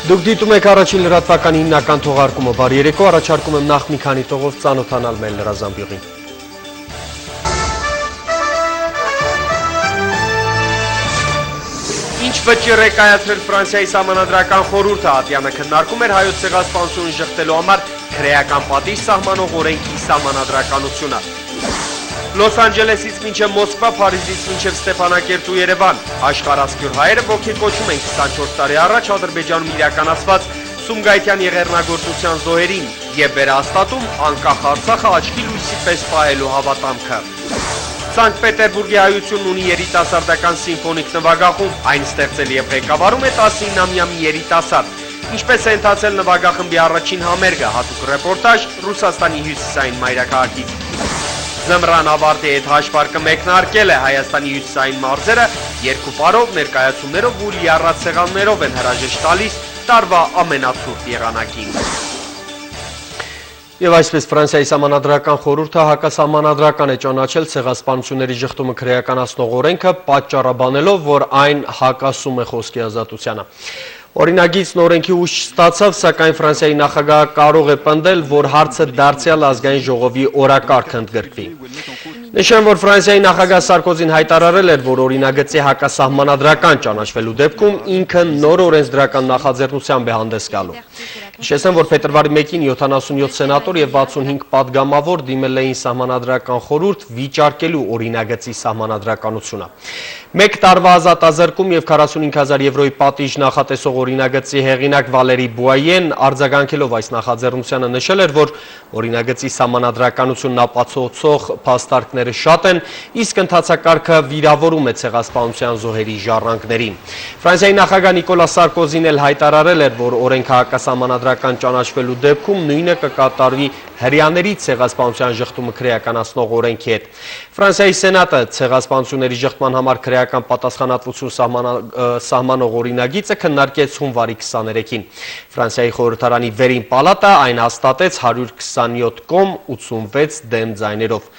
Դուք դիտում եք առաջին լրատվականի հիմնական թողարկումը, բարի երեկո, առաջարկում եմ նախ մի քանի տողով ծանոթանալ մեր լրազամբյուղին։ Ինչ վճիռ է կայացրել Ֆրանսիայի սահմանադրական խորհուրդը, Ատյանը քննարկում էր հայոց ցեղասպանությունը շղթելու համար քրեական պատիժ սահմանող օրենքի սահմանադրականությունը։ Լոս Անջելեսից մինչև Մոսկվա, Փարիզից մինչև Ստեփանակերտ ու Երևան աշխարհասփյուր հայերը ոգեկոչում են 24 տարի առաջ Ադրբեջանում իրականացված Սումգայիթյան եղեռնագործության զոհերին եւ վերահաստատում անկախ Արցախը աչքի լույսի պես պահելու հավատամքը։ Սանկտ Պետերբուրգի հայությունն ունի երիտասարդական սիմֆոնիկ նվագախումբ, այն ստեղծել եւ ղեկավարում է 19-ամյա մի երիտասարդ։ Ինչպես է ընթացել նվագախմբի առաջին համերգը, հատուկ ռեպորտաժ Ռուսաստանի հյուսիսային մայրաքաղաքից։ Զմռան ավարտի հետ հաշվարկը մեկնարկել է, Հայաստանի հյուսիսային մարզերը երկու պարով, ներկայացումներով ու լիառած սեղաններով են հրաժեշտ տալիս տարվա ամենացուրտ եղանակին։ Եվ այսպես Ֆրանսիայի սահմանադրական խորհուրդը հակասահմանադրական է ճանաչել ցեղասպանությունների շղթումը քրեականացնող օրենքը, պատճառաբանելով, որ այն հակասում է խոսքի ազատությանը։ Օրինագիծն օրենքի ուժ ստացավ, սակայն Ֆրանսիայի նախագահը կարող է պնդել, որ հարցը դարձյալ ազգային ժողովի օրակարգ ընդգրկվի։ Նշեմ, որ Ֆրանսիայի նախագահ Սարկոզին հայտարարել էր, որ օրինագծի հակասահմանադրական ճանաչվելու դեպքում ինքը նոր օրենսդրական նախաձեռնությամբ է հանդես գալու։ Հիշեցնեմ, որ փետրվարի 1-ին 77 սենատոր եւ 65 պատգամավոր դիմել էին սահմանադրական խորհուրդ վիճարկելու օրինագծի սահմանադրականությունը։ Մեկ տարվա ազատազրկում եւ 45,000 եվրոյի պատիժ նախատեսող օրինագծի հեղինակ Վալերի Բուայեն արձագանքելով այս նախաձեռնությանը նշել էր, որ օրինագծի սահմանադրականությունն ապացուցող փաստարկները շատ են, իսկ ընթացակարգը վիրավորում է ցեղասպանության զոհերի ժառանգներին։ Ֆրանսիայի նախագահ Նիկոլա Սարկոզին էլ հայտարարել էր, որ օրենքը հակասահմանադրական ճանաչվելու դեպքում նույնը կկատարվի հրեաների ցեղասպանության շղթումը քրեականացնող օրենքի հետ։ Ֆրանսիայի սենատը ցեղասպանությունների շղթման համար քրեական պատասխանատվություն սահմանող օրինագիծը քննարկեց հունվարի 23-ին։ Ֆրանսիայի խորհրդարանի վերին պալատը այն հաստատեց 127 կողմ 86 դեմ ձայներով։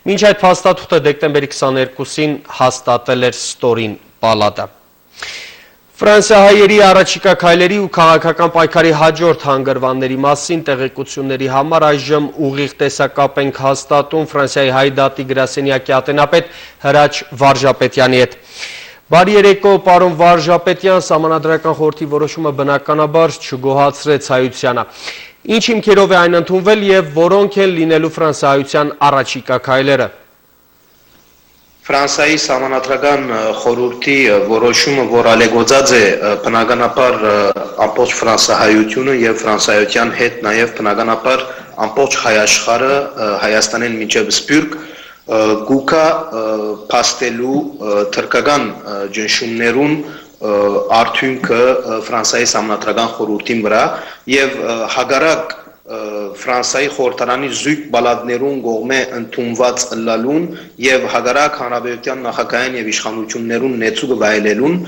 Մինչ այդ փաստաթուղթը դեկտեմբերի 22-ին հաստատել էր ստորին պալատը։ Ֆրանսիահայերի առաջիկա քայլերի ու քաղաքական պայքարի հաջորդ հանգրվանների մասին տեղեկությունների համար այժմ ուղիղ տեսակապ ենք հաստատում Ֆրանսիայի հայ դատի գրասենյակի ատենապետ Հրաչ Վարժապետյանի հետ։ Բարի երեկո, պարոն Վարժապետյան, սահմանադրական խորհրդի որոշումը բնականաբար չգոհացրեց հայությանը։ Ինչ հիմքերով է այն ընդունվել եւ որոնք են լինելու ֆրանսիահայության առաջիկա քայլերը։ Ֆրանսիայի սահմանադրական խորհրդի որոշումը, որ ալեգոծած է բնականաբար ամբողջ ֆրանսահայությունը եւ ֆրանսայության հետ նաեւ բնականաբար ամբողջ հայ աշխարհը Հայաստանին մինչեւ Սփյուռք գուկա փաստելու թրկական ջնշումներուն արդյունքը Ֆրանսիայի սահմանադրական խորհրդի վրա եւ հագարակ Ֆրանսիայի խորհրդարանի զույգ բալադներուն կողմէ ընդունված լալուն եւ հագարակ հանրապետության նախագահային եւ իշխանություններուն նեցուկը վայելելուն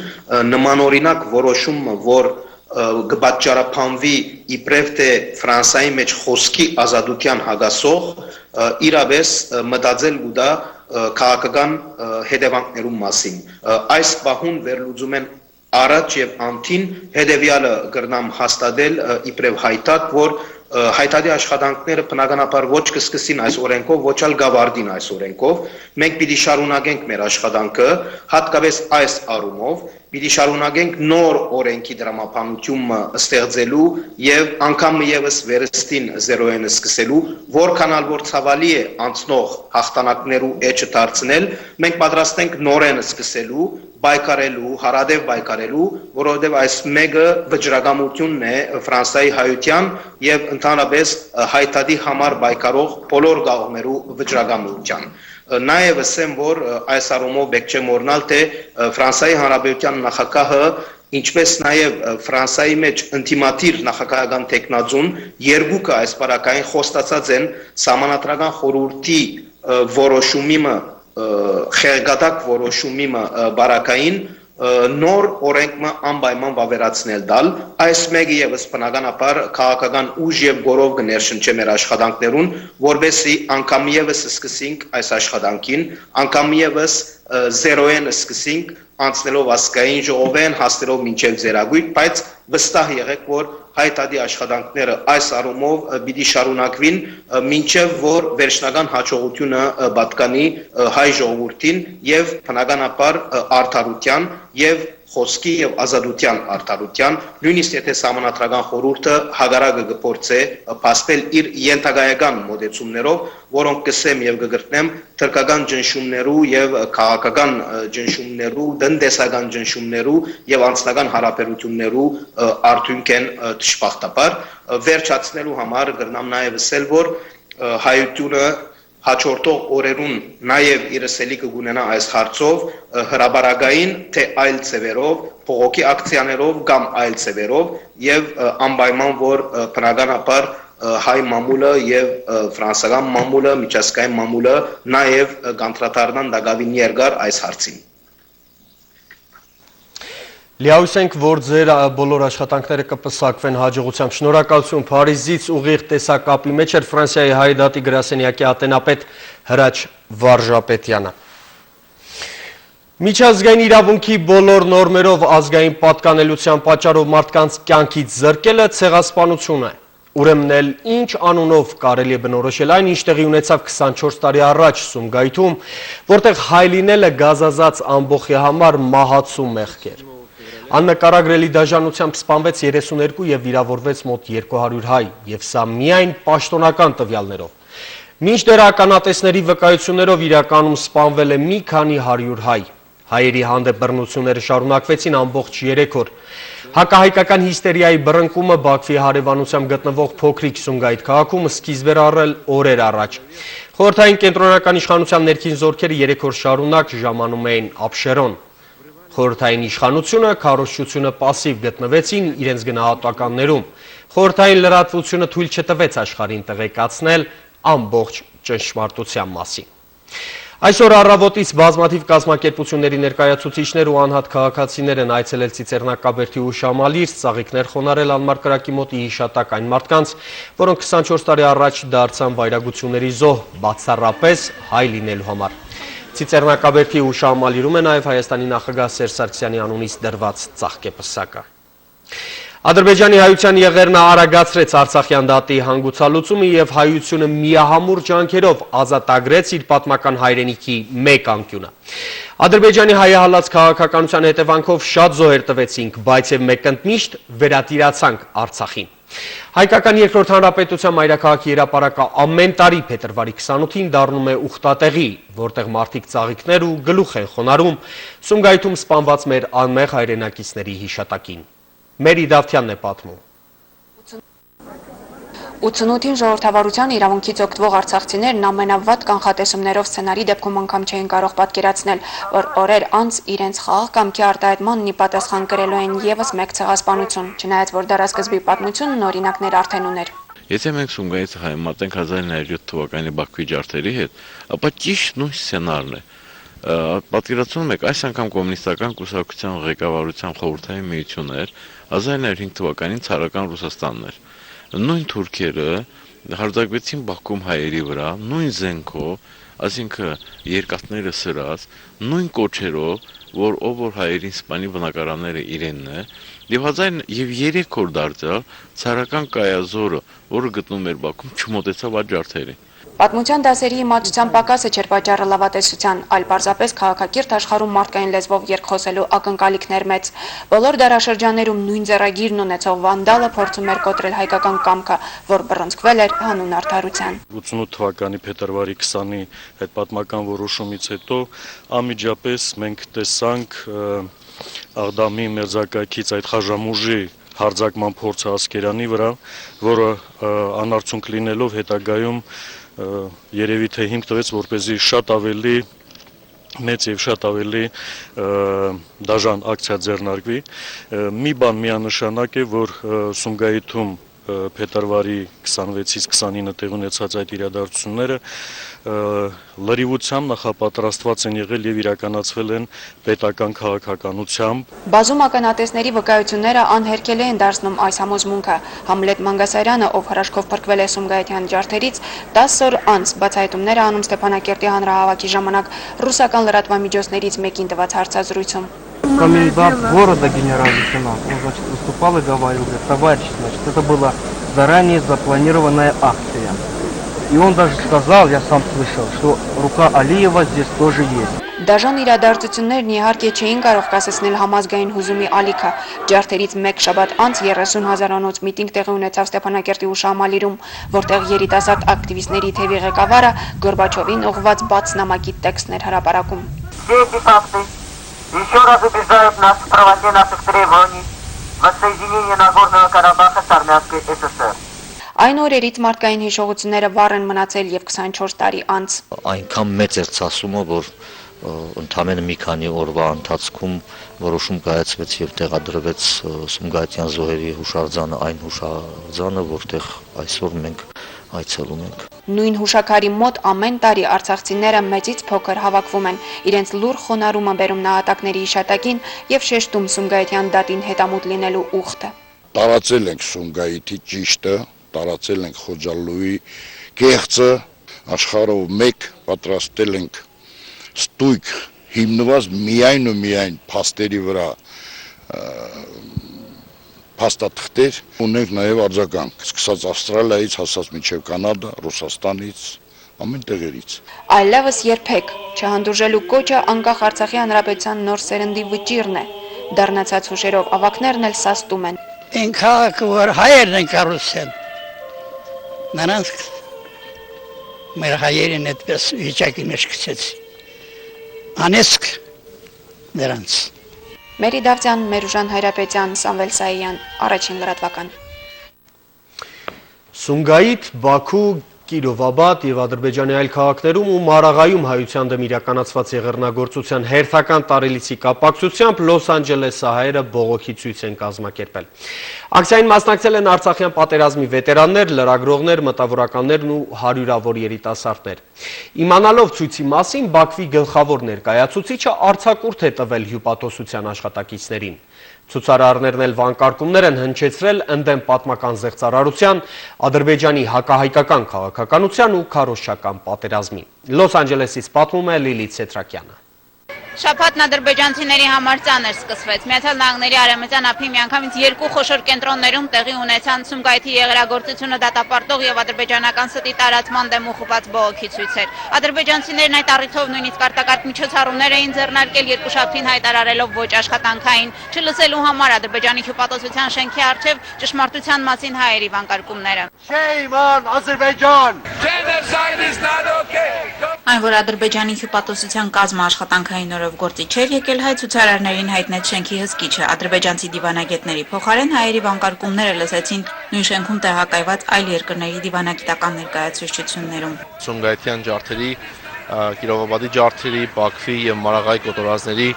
նմանօրինակ որոշումը, որ կպատճառաբանվի իբրև թե Ֆրանսիայի մեջ խոսքի ազատության հագասող իրավես մտածել գուտա քաղաքական հետևանքներուն մասին։ Այս պահուն վերլուծում են առաջ եւ անտին հետեւյալը կրնամ հաստատել իբրև հայտարար, որ հայտարարի աշխատանքները բնականաբար ոչ կսկսին այս օրենքով, ոչ էլ գավարդին այս օրենքով, մենք պիտի շարունակենք մեր աշխատանքը, հատկապես այս առումով, պիտի շարունակենք նոր օրենքի դրամապանությունը ստեղծելու եւ անգամ եւս վերստին 0-ը սկսելու, որքանալ որ ցավալի է անցնող հաղթանակներու էջը դարձնել, մենք պատրաստ ենք նորեն սկսելու բայկարելու, հարադև բայկարելու, որովհետև այս մեկը վճռագամությունն է Ֆրանսիայի հայության եւ ընդհանրապես հայտարարի համար բայկարող բոլոր գաղումերու վճռագամության։ Նաեւ ասեմ, որ այս առումով պետք չէ մոռանալ, թե Ֆրանսիայի Հանրապետության նախագահը ինչպես նաեւ Ֆրանսիայի մեջ ինտիմատիր նախագահական տեխնազուն երկուքը այս բարակային խոստացած են սահմանադրական խորհրդի որոշումի խեղգատակ որոշումի բարակային, նոր օրենքը անպայման վավերացնել դալ այս մեկը եւս բնականաբար քաղաքական ուժ եւ գորով կներշնչի մեր աշխատանքներուն որովհետեւ անգամ եւս սկսենք այս աշխատանքին անգամ եւս զերոեն սկսենք անցնելով ասկային ժողովեն հասնելով մինչև ձերագույթ բայց վստահ եղեք որ հայտարարի աշխատանքները այս առումով պիտի շարունակվին մինչև որ վերջնական հաջողությունը պատկանի հայ ժողովրդին եւ բնականաբար արդարության եւ խոսքի եւ ազատության արդարության նույնիսկ եթե համանատրական խորհուրդը հագարակը գործե փաստել իր ենթակայական մոդեցումներով որոնք կսեմ եւ կգրտնեմ թրկական ճնշումներու եւ քաղաքական ճնշումներու տնտեսական ճնշումներու եւ անձնական հարաբերություններու արդյունք են դժբախտաբար վերջացնելու համար կգրնամ նաեւ ասել որ հայությունը հաջորդող օրերուն նաև իր սելիկը գունենա այս հարցով հրաբարագային թե այլ ծևերով, փողոքի ակցիաներով կամ այլ ծևերով եւ անպայման որ բնականաբար հայ մամուլը եւ ֆրանսիական մամուլը, միջազգային մամուլը նաև կանդրադառնան դակավին երկար այս հարցին։ Լիահույս որ ձեր բոլոր աշխատանքները կպսակվեն հաջողությամբ։ Շնորհակալություն Փարիզից ուղիղ տեսակապի մեջ էր Ֆրանսիայի Հայդատի գրասենյակի ատենապետ Հրաչ Վարժապետյանը։ Միջազգային իրավունքի բոլոր նորմերով ազգային պատկանելության պատճառով մարդկանց կյանքից զրկելը ցեղասպանություն է։ Ուրեմն էլ ինչ անունով կարելի է բնորոշել այն, ինչ տեղի ունեցավ 24 տարի առաջ Սումգայիթում, որտեղ հայ լինելը գազազած ամբոխի համար մահացու մեղք էր։ Աննկարագրելի դաժանությամբ սպանվեց 32 եւ վիրավորվեց մոտ 200 հայ, եւ սա միայն պաշտոնական տվյալներով։ Մինչդեռ ականատեսների վկայություններով իրականում սպանվել է մի քանի 100 հայ։ Հայերի հանդեպ բռնությունները շարունակվեցին ամբողջ 3 օր։ Հակահայկական հիստերիայի բռնկումը Բաքվի հարևանությամբ գտնվող փոքրիկ Սումգայիթ քաղաքում սկիզբ էր առել օրեր առաջ։ Խորհրդային կենտրոնական իշխանության ներքին զորքերը 3 օր շարունակ ժամանում էին Աբշերոն։ Խորհրդային իշխանությունը, քարոզչությունը պասիվ գտնվեցին իրենց գնահատականներում։ Խորհրդային լրատվությունը թույլ չտվեց աշխարհին տեղեկացնել ամբողջ ճշմարտության մասին։ Այսօր առավոտից բազմաթիվ կազմակերպությունների ներկայացուցիչներ ու անհատ քաղաքացիներ են այցելել Ծիծեռնակաբերդի ու Շամալիրս, ծաղիկներ խոնարել անմար կրակի մոտ հիշատակ այն մարդկանց, որոնք 24 տարի առաջ դարձան վայրագությունների զոհ, բացառապես հայ լինելու համար։ Ծիծեռնակաբերդի ու Շամալիրում է նաև Հայաստանի նախագահ Սերժ Սարգսյանի անունից դրված ծաղկեպսակը։ Ադրբեջանի հայության եղերնը արագացրեց Արցախյան դատի հանգուցալուծումը եւ հայությունը միահամուռ ջանքերով ազատագրեց իր պատմական հայրենիքի մեկ անկյունը։ Ադրբեջանի հայահալած քաղաքականության հետևանքով շատ զոհեր տվեցինք, բայց եւ մեկընդմիշտ վերատիրացանք Արցախին։ Հայկական երկրորդ հանրապետության մայրաքաղաքի հրապարակը ամեն տարի փետրվարի 28-ին դառնում է ուխտատեղի, որտեղ մարդիկ ծաղիկներ ու գլուխ են խոնարհում Սումգայիթում սպանված մեր անմեղ հայրենակիցների հիշատակին։ Մերի Դավթյանն է պատմում։ 88-ին ժողովրդավարության իրավունքից օգտվող արցախցիներն ամենավատ կանխատեսումներով սցենարի դեպքում անգամ չէին կարող պատկերացնել, որ օրեր անց իրենց խաղաղ կամքի արտահայտմանն ի պատասխան կրելու են եւս մեկ ցեղասպանություն, չնայած որ դարաշրջանի պատմությունն օրինակներ արդեն ուներ։ Եթե մենք Սումգայիթը համեմատենք 1907 թվականի Բաքվի ջարդերի հետ, ապա ճիշտ նույն սցենարն է։ Պատկերացնում եք, այս անգամ կոմունիստական կուսակցության ղեկավարության խորհրդային միությունն էր, 1905 թվականին ցարական Ռուսաստանն էր։ Նույն թուրքերը հարձակվեցին Բաքվում հայերի վրա, նույն զենքով, այսինքն երկաթները սրած, նույն կոչերով, որ ով որ հայերին սպանի բնակարանները իրենն է, եւ 3 օր դարձյալ ցարական կայազորը, որը գտնում էր Բաքվում, չմոտեցավ այդ ջարդերին։ Պատմության դասերի իմացության պակասը չէր պատճառը լավատեսության, այլ պարզապես քաղաքակիրթ աշխարհում մարդկային լեզվով երկխոսելու ակնկալիքներ մեծ։ Բոլոր դարաշրջաններում նույն ձեռագիրն ունեցող վանդալը փորձում էր կոտրել հայկական կամքը, որ բռնցքվել էր հանուն արդարության։ 88 թվականի փետրվարի 20-ի այդ պատմական որոշումից հետո անմիջապես մենք տեսանք Աղդամի մերձակայքից այդ խաժամուժի հարձակման փորձը Ասկերանի վրա, որը անարդյունք լինելով հետագայում երևի թե հիմք տվեց, որպեսզի շատ ավելի մեծ եւ շատ ավելի դաժան ակցիա ձեռնարկվի։ Մի բան միանշանակ է, որ Սումգայիթում փետրվարի 26-ից 29 տեղ ունեցած այդ իրադարձությունները լրիվությամբ նախապատրաստված են եղել եւ իրականացվել են պետական քաղաքականությամբ։ Բազում ականատեսների վկայությունները անհերքելի են դարձնում այս համոզմունքը։ Համլետ Մանգասարյանը, ով հրաշքով փրկվել է Սումգայիթյան ջարդերից, 10 օր անց բացահայտումներ է անում Ստեփանակերտի հանրահավաքի ժամանակ ռուսական լրատվամիջոցներից մեկին տված հարցազրույցում։ Комендант города генерал-лейтенант, он, значит, выступал и говорил, говорит, товарищи, значит, это была заранее запланированная акция. И он даже сказал, я сам слышал, что рука Алиева здесь тоже есть. Դաժան իրադարձություններն իհարկե չէին կարող կասեցնել համազգային հուզումի ալիքը։ Ջարդերից մեկ շաբաթ անց 30,000-անոց միտինգ տեղի ունեցավ Ստեփանակերտի հուշահամալիրում, որտեղ երիտասարդ ակտիվիստների թևի ղեկավարը Գորբաչովին ուղղված բաց նամակի տեքստներ հրապարակում։ Еще раз убеждают нас в правоте наших требований воссоединения Нагорного Карабаха с Армянской ССР. Այն օրերից մարդկային հիշողությունները վառ են մնացել եւ 24 տարի անց։ Այնքան մեծ էր ցասումը, որ ընդամենը մի քանի օրվա ընթացքում որոշում կայացվեց եւ տեղադրվեց Սումգայիթյան զոհերի հուշարձանը, այն հուշարձանը, որտեղ այսօր մենք այցելում ենք։ Նույն հուշաքարի մոտ ամեն տարի արցախցիները մեծից փոքր հավաքվում են, իրենց լուր խոնարհումը բերում նահատակների հիշատակին եւ շեշտում Սումգայիթյան դատին հետամուտ լինելու ուխտը։ Տարածել ենք Սումգայիթի ճիշտը, տարածել ենք Խոջալույի կեղծը, աշխարհով մեկ պատրաստել ենք ստույգ հիմնված միայն ու միայն փաստերի վրա փաստաթղթեր, ունենք նաև արձագանք, սկսած Ավստրալիայից, հասած մինչև Կանադա, Ռուսաստանից, ամեն տեղերից։ Այլևս երբեք չհանդուրժելու կոչը անկախ Արցախի հանրապետության նոր սերնդի վճիռն է։ Դառնացած հուշերով ավակներն էլ սաստում են։ Այն քաղաքը, որ հայերն են կառուցել, նրանց մեր հայերին այդպես վիճակի մեջ գցեց։ Անեսք նրանց։ Մերի Դավթյան, Մերուժան Հայրապետյան, Սամվել Սայյան, Առաջին լրատվական։ Սումգայիթ, Բաքու, Կիրովաբադ եւ Ադրբեջանի այլ քաղաքներում ու Մարաղայում հայության դեմ իրականացված եղեռնագործության հերթական տարելիցի կապակցությամբ Լոս Անջելեսի հայերը բողոքի ցույց են կազմակերպել։ Ակցիային մասնակցել են Արցախյան պատերազմի վետերաններ, լրագրողներ, մտավորականներն ու հարյուրավոր երիտասարդներ։ Իմանալով ցույցի մասին, Բաքվի գլխավոր ներկայացուցիչը արձակուրդ է տվել հյուպատոսության աշխատակիցներին։ Ցուցարարներն էլ վանկարկումներ են հնչեցրել ընդդեմ պատմական զեղծարարության, Ադրբեջանի հակահայկական քաղաքականության ու քարոզչական պատերազմի։ Լոս Անջելեսից պատմում է Լիլիթ Սեթրակյանը։ Շաբաթն ադրբեջանցիների համար ծանր սկսվեց։ Միացյալ Նահանգների արևմտյան ափի միանգամից երկու խոշոր կենտրոններում տեղի ունեցան Սումգայիթի եղերագործությունը դատապարտող եւ ադրբեջանական ստի տարածման դեմ ուղղված բողոքի ցույցեր։ Ադրբեջանցիներն այդ առիթով նույնիսկ արտակարգ միջոցառումներ էին ձեռնարկել երկուշաբթին հայտարարելով ոչ աշխատանքային, չլսելու համար Ադրբեջանի հյուպատոսության շենքի առջև ճշմարտության մասին հայերի վանկարկումները։ Shame on Azerbaijan! Այն, որ Ադրբեջանի հյուպատոսության կազմը աշխատանքային օրով գործի չէր եկել, հայ ցուցարարներին հայտնեց շենքի հսկիչը։ Ադրբեջանցի դիվանագետների փոխարեն հայերի վանկարկումները լսեցին նույն շենքում տեղակայված այլ երկրների դիվանագիտական ներկայացուցչություններում։ Սումգայիթյան ջարդերի, Կիրովաբադի ջարդերի, Բաքվի եւ Մարաղայի կոտորածների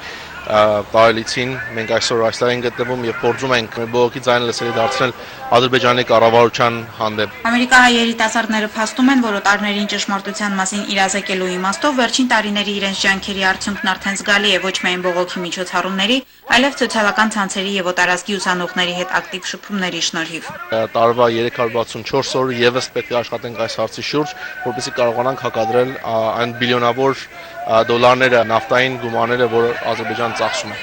տարելիցին մենք այսօր այստեղ ենք գտնվում եւ փորձում ենք մեր բողոքի ձայնը լսելի դարձնել Ադրբեջանի կառավարության հանդեպ։ Ամերիկահայ երիտասարդները փաստում են, որ օտարներին ճշմարտության մասին իրազեկելու իմաստով վերջին տարիների իրենց ջանքերի արդյունքն արդեն զգալի է ոչ միայն բողոքի միջոցառումների, այլև սոցիալական ցանցերի եւ օտարազգի ուսանողների հետ ակտիվ շփումների շնորհիվ։ Տարվա 364 օր եւս պետք է աշխատենք այս հարցի շուրջ, որպեսզի կարողանանք հակադրել այն բիլիոնավոր դոլարները նավթային գումարները, որ Ադրբեջանը ծախսում է։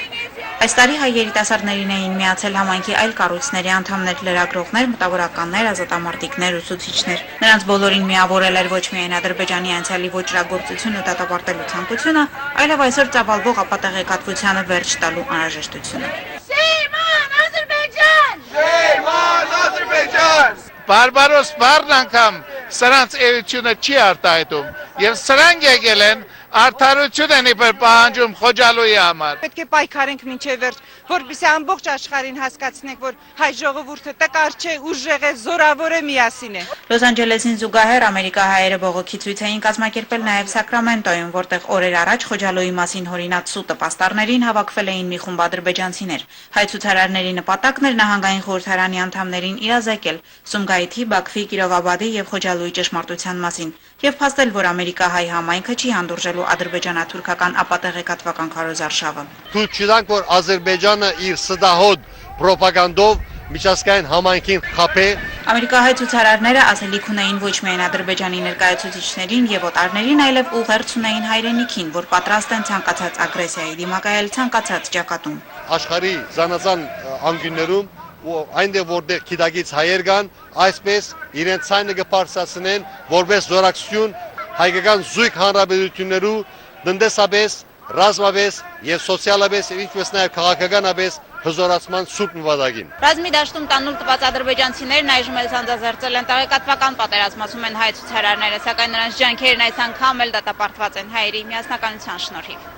Այս տարի հայ երիտասարդներին էին միացել համայնքի այլ կառույցների անդամներ, լրագրողներ, մտավորականներ, ազատամարտիկներ, ուսուցիչներ։ Նրանց բոլորին միավորել էր ոչ միայն Ադրբեջանի անցյալի ոճրագործությունը դատապարտելու ցանկությունը, այլև այսօր ծավալվող ապատեղեկատվությանը վերջ տալու անհրաժեշտությունը։ Shame on Azerbaijan! Shame on Azerbaijan! Բարբարոս բառն անգամ սրանց էությունը չի արտահայտում եւ սրանք եկել են Արդարություն են իբր պահանջում Խոջալույի համար։ Պետք է պայքարենք մինչև վերջ, որպեսզի ամբողջ աշխարհին հասկացնենք, որ հայ ժողովուրդը տկար չէ, ուժեղ է, զորավոր է, միասին է։ Լոս Անջելեսին զուգահեռ ամերիկահայերը բողոքի ցույց էին կազմակերպել նաև Սակրամենտոյում, որտեղ օրեր առաջ Խոջալույի մասին հորինած սուտը պաստառներին հավաքվել էին մի խումբ ադրբեջանցիներ։ Հայ ցուցարարների նպատակն էր նահանգային խորհրդարանի անդամներին իրազեկել Սումգայիթի, Բաքվի, Կիրովաբադի եւ Խոջալույի ճշմարտության մասին եւ փաստել, որ ամերիկահայ համայնքը չի հանդուրժելու ադրբեջանա-թուրքական ապատեղեկատվական քարոզարշավը։ Թույլ չտանք, որ Ադրբեջանը իր սդահոտ ռոպագանդով միջազգային համայնքին խաբե։ Ամերիկահայ ցուցարարները ասելիք ունեին ոչ միայն Ադրբեջանի ներկայացուցիչներին եւ օտարներին, այլև ուղերձ ունեին հայրենիքին, որ պատրաստ են ցանկացած ագրեսիայի դիմակայել ցանկացած ճակատում։ Աշխարհի զանազան անկյուններում ու այնտեղ որտեղ քիդագից հայեր կան, այսպես իրենց ցայնը կբարձրացնեն որպես զորակցություն հայկական զույգ հանրապետություններու տնտեսապես, ռազմապես եւ սոցիալապես, ինչպես նաեւ քաղաքականապես հզորացման սուրբ նվատակին։ Ռազմի դաշտում տանուլ տված ադրբեջանցիներն այժմ էլ ցանցազերծել են տեղեկատվական պատերազմ, ասում են հայ ցուցարարները, սակայն նրանց ջանքերն այս անգամ էլ դատապարտված են հայերի միասնականության շնորհիվ։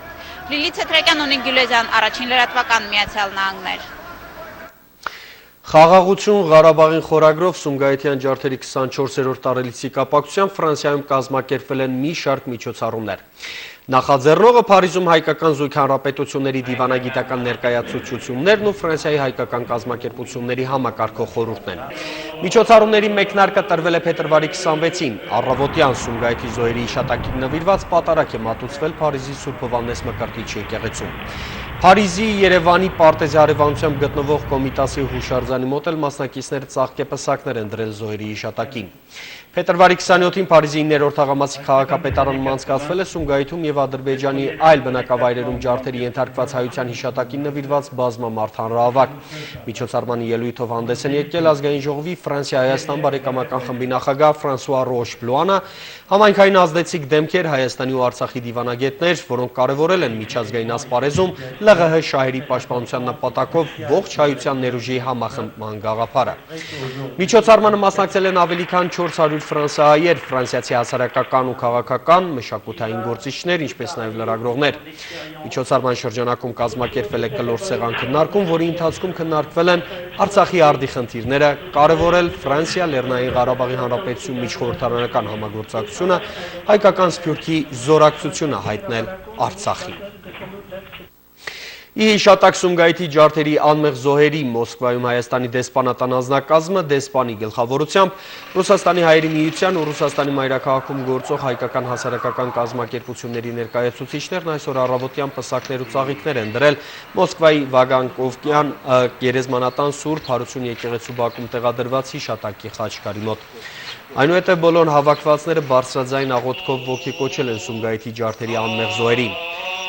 Լիլիթ Ցետրակյան, Ունիկ Գյուլեզյան, Առաջին լրատվական, Միացյալ Նահանգներ։ Խաղաղություն Ղարաբաղին խորագրով Սումգայիթյան ջարդերի 24-րդ տարելիցի կապակցությամբ Ֆրանսիայում կազմակերպվել են մի շարք միջոցառումներ։ Նախաձեռնողը Փարիզում հայկական զույգ հանրապետությունների դիվանագիտական ներկայացուցություններն ու Ֆրանսիայի հայկական կազմակերպությունների համակարգող խորհուրդն են։ Միջոցառումների մեկնարկը տրվել է փետրվարի 26-ին, առավոտյան Սումգայիթի զոհերի հիշատակին նվիրված պատարագ է մատուցվել Փարիզի Սուրբ Հովհաննես Մկրտիչ եկեղեցում։ Փարիզի Երևանի Պարտեզի հարևանությամբ գտնվող Կոմիտասի հուշարձանի մոտ էլ մասնակիցները ծաղկեպսակներ են դրել զոհերի հիշատակին։ Փետրվարի 27-ին Փարիզի 9-րդ թաղամասի քաղաքապետարանում անցկացվել է Սումգայիթում եւ Ադրբեջանի այլ բնակավայրերում ջարդերի ենթարկված հայության հիշատակին նվիրված բազմամարդ հանրահավաք։ Միջոցառմանի ելույթով հանդես են եկել ազգային ժողովի Ֆրանսիա-Հայաստան բարեկամական խմբի նախագահ Ֆրանսուଆ Ռոշ-Բլուանը, համայնքային ազդեցիկ դեմքեր Հայաստանի ու Արցախի դիվանագետներ, որոնք կարևորել են միջազգային ասպարեզում ԼՂՀ շահերի պաշտպանության նպատակով ողջ հայության ներուժի համախմբման գաղափարը։ Միջոցառմանը մասնակցել են ավելի քան 400 ֆրանսահայեր, ֆրանսիացի հասարակական ու քաղաքական, մշակութային գործիչներ, ինչպես նաև լրագրողներ։ Միջոցառման շրջանակում կազմակերպվել է կլոր սեղան քննարկում, որի ընթացքում քննարկվել են Արցախի արդի խնդիրները, կարևորել Ֆրանսիա Լեռնային Ղարաբաղի Հանրապետություն միջխորհրդարանական համագործակցությունը, հայկական սփյուռքի զորակցությունը հայտնել Արցախին։ Ի հիշատակ Սումգայիթի ջարդերի անմեղ զոհերի Մոսկվայում Հայաստանի դեսպանատան անձնակազմը դեսպանի գլխավորությամբ Ռուսաստանի հայերի միության ու Ռուսաստանի մայրաքաղաքում գործող հայկական հասարակական կազմակերպությունների ներկայացուցիչներն այսօր առավոտյան պսակներ ու ծաղիկներ են դրել Մոսկվայի Վագանկովկյան գերեզմանատան Սուրբ Հարություն եկեղեցու բակում տեղադրված հիշատակի խաչքարի մոտ։ Այնուհետև բոլոր հավաքվածները բարձրաձայն աղոթքով ոգեկոչել են Սումգայիթի ջարդերի անմեղ զոհերին։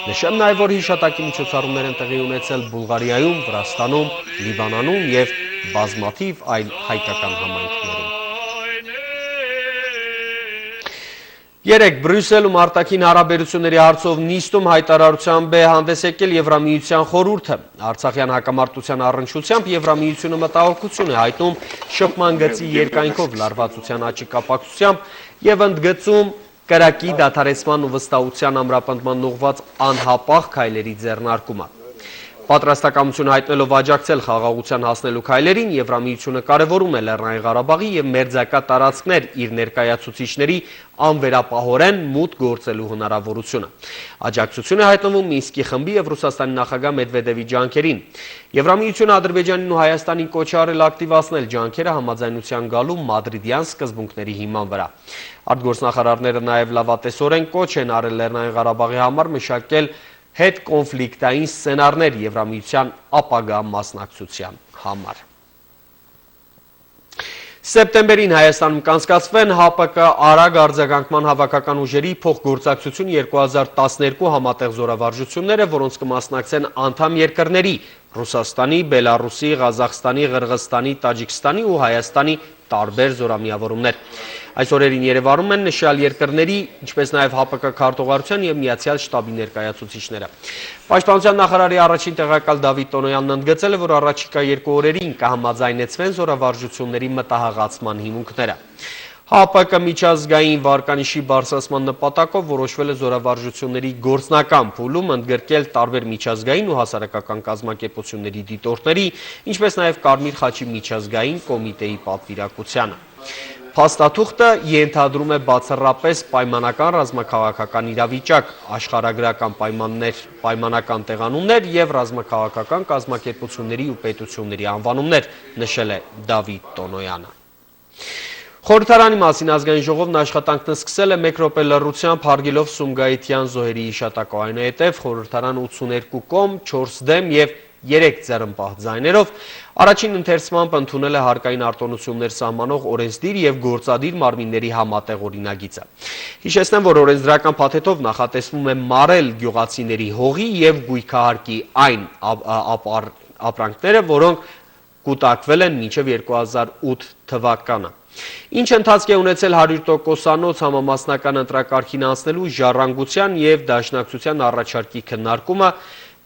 Նշեմ նաև, որ հիշատակի միջոցառումներ են տեղի ունեցել Բուլղարիայում, Վրաստանում, Լիբանանում և բազմաթիվ այլ հայկական համայնքներում։ Երեկ Բրյուսելում արտաքին հարաբերությունների հարցով նիստում հայտարարությամբ է հանդես եկել Եվրամիության խորհուրդը։ Արցախյան հակամարտության առնչությամբ Եվրամիությունը մտահոգություն է հայտնում շփման գծի երկայնքով լարվածության աճի կապակցությամբ և ընդգծում կրակի դադարեցման ու վստահության ամրապնդման ուղղված անհապաղ քայլերի ձեռնարկումը։ Պատրաստակամություն հայտնելով աջակցել խաղաղության հասնելու քայլերին, Եվրամիությունը կարևորում է Լեռնային Ղարաբաղի և մերձակա տարածքներ իր ներկայացուցիչների անվերապահորեն մուտք գործելու հնարավորությունը։ Աջակցություն է հայտնվում Մինսկի խմբի և Ռուսաստանի նախագահ Մեդվեդևի ջանքերին։ Եվրամիությունը Ադրբեջանին ու Հայաստանին կոչ է արել ակտիվացնել ջանքերը համաձայնության գալու մադրիդյան սկզբունքների հիման վրա։ Արտգործնախարարները նաև լավատեսորեն կոչ են արել Լեռնային Ղարաբաղի համար մշակել հետ կոնֆլիկտային սցենարներ Եվրամիության ապագա մասնակցության համար։ Սեպտեմբերին Հայաստանում կանցկացվեն ՀԱՊԿ արագ արձագանքման հավաքական ուժերի փոխգործակցություն 2012 համատեղ զորավարժությունները, որոնց կմասնակցեն անդամ երկրների Ռուսաստանի, Բելարուսի, Ղազախստանի, Ղրղստանի, Տաջիկստանի ու Հայաստանի տարբեր զորամիավորումներ։ Այս օրերին Երևանում են նշյալ երկրների, ինչպես նաև ՀԱՊԿ քարտուղարության և Միացյալ շտաբի ներկայացուցիչները։ Պաշտպանության նախարարի առաջին տեղակալ Դավիթ Տոնոյանն ընդգծել է, որ առաջիկա 2 օրերին կհամաձայնեցվեն զորավարժությունների մտահղացման հիմունքները։ ՀԱՊԿ միջազգային վարկանիշի բարձրացման նպատակով որոշվել է զորավարժությունների գործնական փուլում ընդգրկել տարբեր միջազգային ու հասարակական կազմակերպությունների դիտորդների, ինչպես նաև Կարմիր խաչի միջազգային կոմիտեի պատվիրակությանը։ Փաստաթուղթը ենթադրում է բացառապես պայմանական ռազմաքաղաքական իրավիճակ, աշխարհագրական պայմաններ, պայմանական տեղանուններ եւ ռազմաքաղաքական կազմակերպությունների ու պետությունների անվանումներ, նշել է Դավիթ Տոնոյանը։ Խորհրդարանի մասին ազգային ժողովն աշխատանքն սկսել է 1 րոպե լռությամբ հարգելով Սումգայիթյան զոհերի հիշատակը, այնուհետև խորհրդարան 82 կողմ, 4 դեմ եւ 3 ձեռնպահ ձայներով առաջին ընթերցմամբ ընդունել է հարկային արտոնություններ սահմանող օրենսդիր եւ գործադիր մարմինների համատեղ օրինագիծը։ Հիշեցնեմ, որ օրենսդրական փաթեթով նախատեսվում է մարել գյուղացիների հողի եւ գույքահարկի այն ապրանքները, որոնք կուտակվել են մինչև 2008 թվականը։ Ինչ ընթացք է ունեցել 100%-անոց համամասնական ընտրակարգին անցնելու ժառանգության եւ դաշնակցության առաջարկի քննարկումը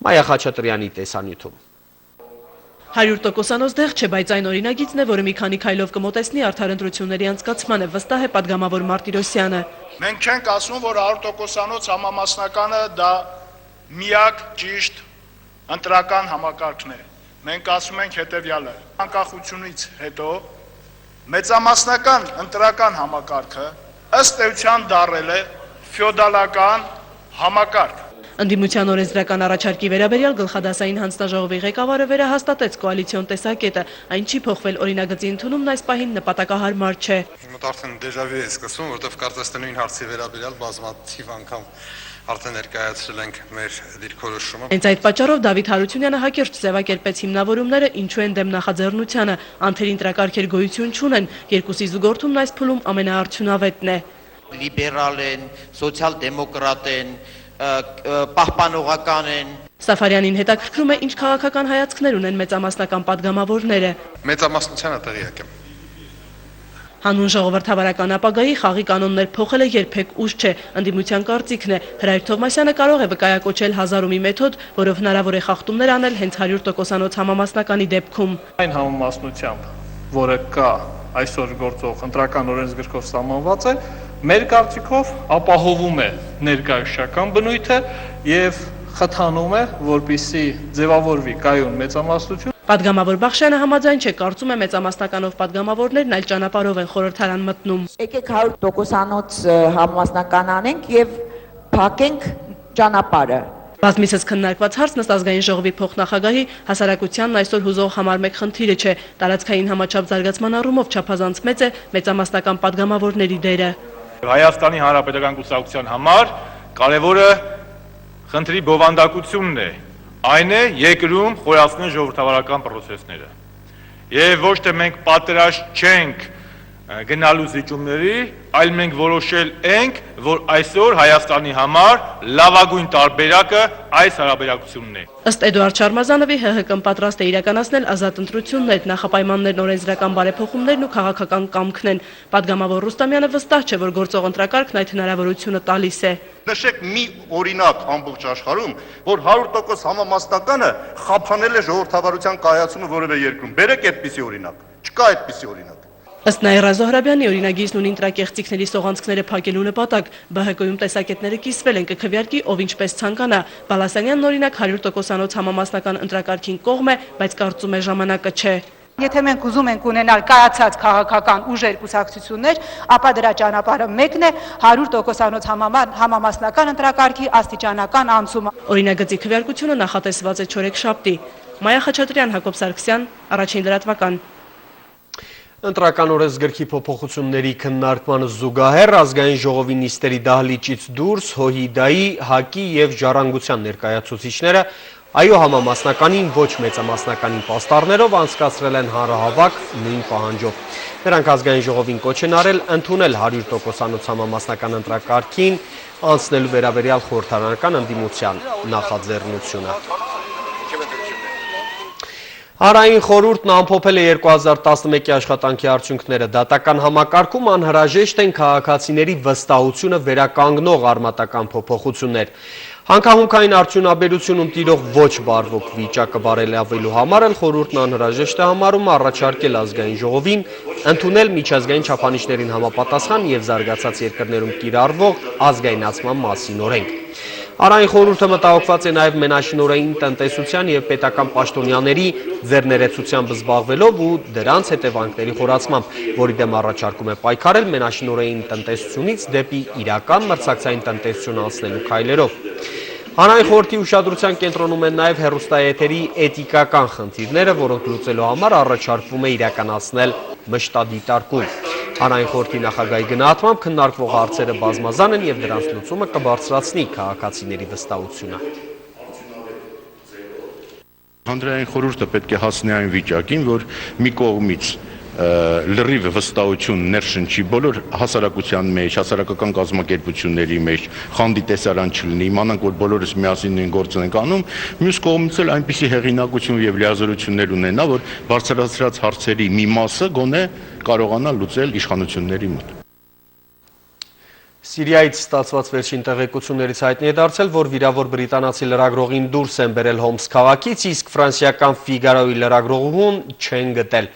Մայա Խաչատրյանի տեսանյութում։ 100%-անոց դեղ չէ, բայց այն օրինագիծն է, որը մի քանի քայլով կմոտեցնի արդար ընտրությունների անցկացմանը, վստահ է պատգամավոր Մարտիրոսյանը։ Մենք չենք ասում, որ 100%-անոց համամասնականը դա միակ ճիշտ ընտրական համակարգն է։ Մենք ասում ենք հետևյալը. անկախությունից հետո մեծամասնական ընտրական համակարգը ըստ էության դառել է ֆեոդալական համակարգ։ Ընդդիմության օրենսդրական առաջարկի վերաբերյալ գլխադասային հանձնաժողովի ղեկավարը վերահաստատեց կոալիցիոն տեսակետը, այն չի փոխվել, օրինագծի ընդունումն այս պահին նպատակահարմար չէ։ Մոտ արդեն դեժավյու է սկսվում, որովհետև կարծես թե նույն հարցի վերաբերյալ բազմաթիվ անգամ արդեն ներկայացրել ենք մեր դիրքորոշումը։ Հենց այդ պատճառով Դավիթ Հարությունյանը հակիրճ ձևակերպեց հիմնավորումները, ինչու են դեմ նախաձեռնությանը, անթերի ընտրակարգեր գոյություն չունեն, երկուսի զուգորդումն այս փուլում ամենաարդյունավետն է։ Լիբերալ են, սոցիալ-դեմոկրատ են, պահպանողական են։ Սաֆարյանին հետաքրքրում է, ինչ քաղաքական հայացքներ ունեն մեծամասնական պատգամավորները։ Մեծամասնությանը տեղյակ եմ։ Հանուն ժողովրդավարական ապագայի խաղի կանոններ փոխելը երբեք ուշ չէ, ընդդիմության կարծիքն է։ Հրայր Թովմասյանը կարող է վկայակոչել 1000-ումի մեթոդ, որով հնարավոր է խախտումներ անել հենց 100%-անոց համամասնականի դեպքում։ Այն համամասնությամբ, որը կա այսօր գործող ընտրական օրենսգրքով սահմանված է, մեր կարծիքով ապահովում է ներկայացական բնույթը եւ խթանում է, որպիսի ձևավորվի կայուն մեծամասնություն։ Պատգամավոր Բախշյանը համաձայն չէ, կարծում է մեծամասնականով պատգամավորներն այլ ճանապարհով են խորհրդարան մտնում։ Եկեք 100%-անոց համամասնական անենք եւ փակենք ճանապարհը։ Բազմիցս քննարկված հարցն ըստ ազգային ժողովի փոխնախագահի հասարակությանն այսօր հուզող համար մեկ խնդիրը չէ, տարածքային համաչափ զարգացման առումով չափազանց մեծ է մեծամասնական պատգամավորների դերը։ Հայաստանի Հանրապետական կուսակցության համար կարևորը խնդրի բովանդակությունն է, այն է երկրում խորացնել ժողովրդավարական պրոցեսները։ Եվ ոչ թե մենք պատրաստ չենք գնալու զիջումների, այլ մենք որոշել ենք, որ այսօր Հայաստանի համար լավագույն տարբերակը այս հարաբերակցությունն է։ Ըստ Էդուարդ Շարմազանովի ՀՀԿ-ն պատրաստ է իրականացնել ազատ ընտրություններ, նախապայմաններն օրենսդրական բարեփոխումներն ու քաղաքական կամքն են։ Պատգամավոր Ռուստամյանը վստահ չէ, որ գործող ընտրակարգն այդ հնարավորությունը տալիս է։ Նշեք մի օրինակ ամբողջ աշխարհում, որ 100% համամասնականը խափանել է ժողովրդավարության կայացումը որևէ երկրում։ Բերեք այդպիսի օրինակ։ Չկա այդպիսի օրինակ։ Ըստ Նաիրա Զոհրաբյանի օրինագիծն ունի ընտրակեղծիքների սողանցքները փակելու նպատակ, ԲՀԿ-ում տեսակետները կիսվել են, կքվեարկի ով ինչպես ցանկանա։ Բալասանյանն օրինակ 100%-անոց համամասնական ընտրակարգին կողմ է, բայց կարծում է ժամանակը չէ։ Եթե մենք ուզում ենք ունենալ կայացած քաղաքական ուժեր կուսակցություններ, ապա դրա ճանապարհը մեկն է 100%-անոց համամասնական ընտրակարգի աստիճանական անցումը։ Օրինագծի քվեարկությունը նախատեսված է չորեքշաբթի։ Մայա Խաչատրյան, Հակոբ Սարգսյան, Առաջին լրատվական։ Ընտրական օրենսգրքի փոփոխությունների քննարկմանը զուգահեռ ազգային ժողովի նիստերի դահլիճից դուրս ՀՅԴ-ի, ՀԱԿ-ի եւ Ժառանգության ներկայացուցիչները այո համամասնականին ոչ մեծամասնականին պաստառներով անցկացրել են հանրահավաք նույն պահանջով։ Նրանք ազգային ժողովին կոչ են արել ընդունել 100%-անոց համամասնական ընտրակարգին անցնելու վերաբերյալ խորհրդարանական ընդդիմության նախաձեռնությունը։ Հանրային խորհուրդն ամփոփել է 2011-ի աշխատանքի արդյունքները։ Դատական համակարգում անհրաժեշտ են քաղաքացիների վստահությունը վերականգնող արմատական փոփոխություններ։ Հանքահունքային արդյունաբերությունում տիրող ոչ բարվոք վիճակը բարելավելու համար էլ խորհուրդն անհրաժեշտ է համարում առաջարկել ազգային ժողովին ընդունել միջազգային չափանիշներին համապատասխան եւ զարգացած երկրներում կիրառվող ազգայնացման մասին օրենք։ Հանրային խորհուրդը մտահոգված է նաև մենաշնորհային տնտեսության եւ պետական պաշտոնյաների ձեռներեցությամբ զբաղվելով ու դրանց հետևանքների խորացմամբ, որի դեմ առաջարկում է պայքարել մենաշնորհային տնտեսությունից դեպի իրական մրցակցային տնտեսություն անցնելու քայլերով։ Հանրային խորհրդի ուշադրության կենտրոնում են նաև հեռուստաեթերի էթիկական խնդիրները, որոնք լուծելու համար առաջարկվում է իրականացնել մշտադիտարկում։ Հանրային խորհրդի նախագահի գնահատմամբ քննարկվող հարցերը բազմազան են եւ դրանց լուծումը կբարձրացնի քաղաքացիների վստահությունը։ Հանրային խորհուրդը պետք է հասնի այն վիճակին, որ մի կողմից լրիվ վստահություն ներշնչի բոլոր հասարակության մեջ, հասարակական կազմակերպությունների մեջ, խանդի տեսարան չլինի, իմանանք, որ բոլորս միասին նույն գործն ենք անում, մյուս կողմից էլ այնպիսի հեղինակություն եւ լիազորություններ ունենա, որ բարձրացրած հարցերի մի մասը գոնե կարողանա լուծել իշխանությունների մոտ։ Սիրիայից ստացված վերջին տեղեկություններից հայտնի է դարձել, որ վիրավոր բրիտանացի լրագրողին դուրս են բերել Հոմս քաղաքից, իսկ ֆրանսիական Ֆիգարոյի լրագրողուն չեն գտել։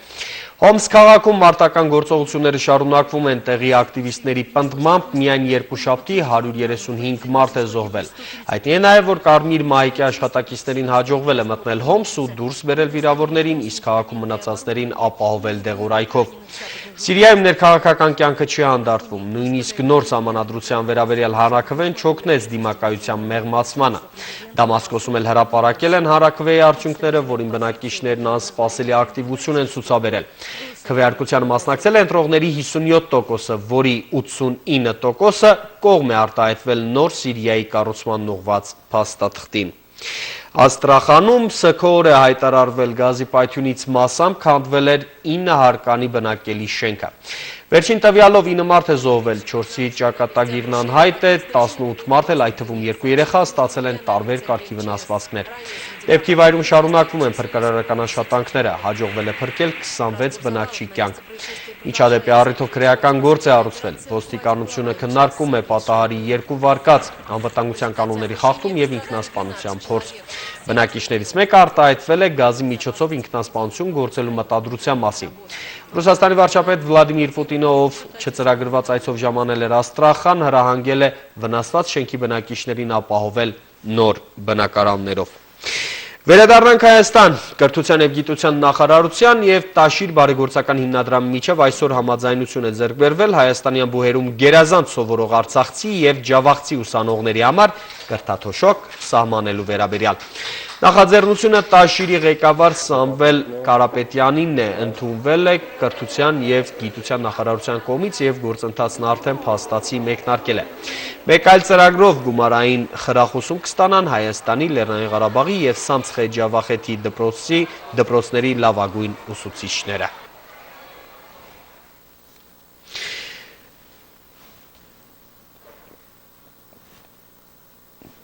Հոմս քաղաքում մարտական գործողությունները շարունակվում են, տեղի ակտիվիստների պնդմամբ միայն երկուշաբթի 135 մարդ է զոհվել։ Հայտնի է նաև, որ Կարմիր մահիկի աշխատակիցներին հաջողվել է մտնել Հոմս ու դուրս բերել վիրավորներին, իսկ քաղաքում մնացածներին ապահովել դեղորայքով։ Սիրիայում ներքաղաքական կյանքը չի հանդարտվում, նույնիսկ նոր սահմանադրության վերաբերյալ հանրաքվեն չօգնեց դիմակայության մեղմացմանը։ Դամասկոսում էլ հրապարակել են հանրաքվեի արդյունքները, որին բնակիչներն անսպասելի ակտիվություն են ցուցաբերել։ Քվեարկությանը մասնակցել են ընտրողների 57%-ը, որի 89%-ը կողմ է արտահայտվել նոր Սիրիայի կառուցման ուղղված փաստաթղթին։ Աստրախանում սգոր է հայտարարվել գազի պայթյունից մասամբ քանդվել էր 9 հարկանի բնակելի շենքը։ Վերջին տվյալով 9 մարդ է զոհվել, 4-ի ճակատագիրն անհայտ է, 18 մարդ էլ, այդ թվում 2 երեխա, ստացել են տարբեր կարգի վնասվածքներ։ Դեպքի վայրում շարունակվում են փրկարարական աշխատանքները, հաջողվել է փրկել 26 բնակչի կյանք։ Միջադեպի առիթով քրեական գործ է առուցվել, ոստիկանությունը քննարկում է պատահարի 2 վարկած, անվտանգության կանոնների խախտում եւ ինքնասպանության փորձ։ Բնակիչներից մեկը արտահայտվել է գազի միջոցով ինքնասպանություն գործելու մտադրության մասին։ Ռուսաստանի վարչապետ Վլադիմիր Պուտինը, ով չծրագրված այցով ժամանել էր Աստրախան, հրահանգել է վնասված շենքի բնակիչներին ապահովել նոր բնակարաններով։ Վերադառնանք Հայաստան, կրթության եւ գիտության նախարարության եւ Տաշիր բարեգործական հիմնադրամի միջև այսօր համաձայնություն է ձեռք բերվել Հայաստանյան բուհերում գերազանց սովորող արցախցի եւ ջավախցի ուսանողների համար կրթաթոշակ սահմանելու վերաբերյալ։ Նախաձեռնությունը Տաշիրի ղեկավար Սամվել Կարապետյանինն է, ընդունվել է կրթության եւ գիտության նախարարության կողմից եւ գործընթացն արդեն փաստացի մեկնարկել է։ Մեկ այլ ծրագրով գումարային խրախուսում կստանան Հայաստանի, Լեռնային Ղարաբաղի եւ Սամցխե Ջավախեթի դպրոցների լավագույն ուսուցիչները։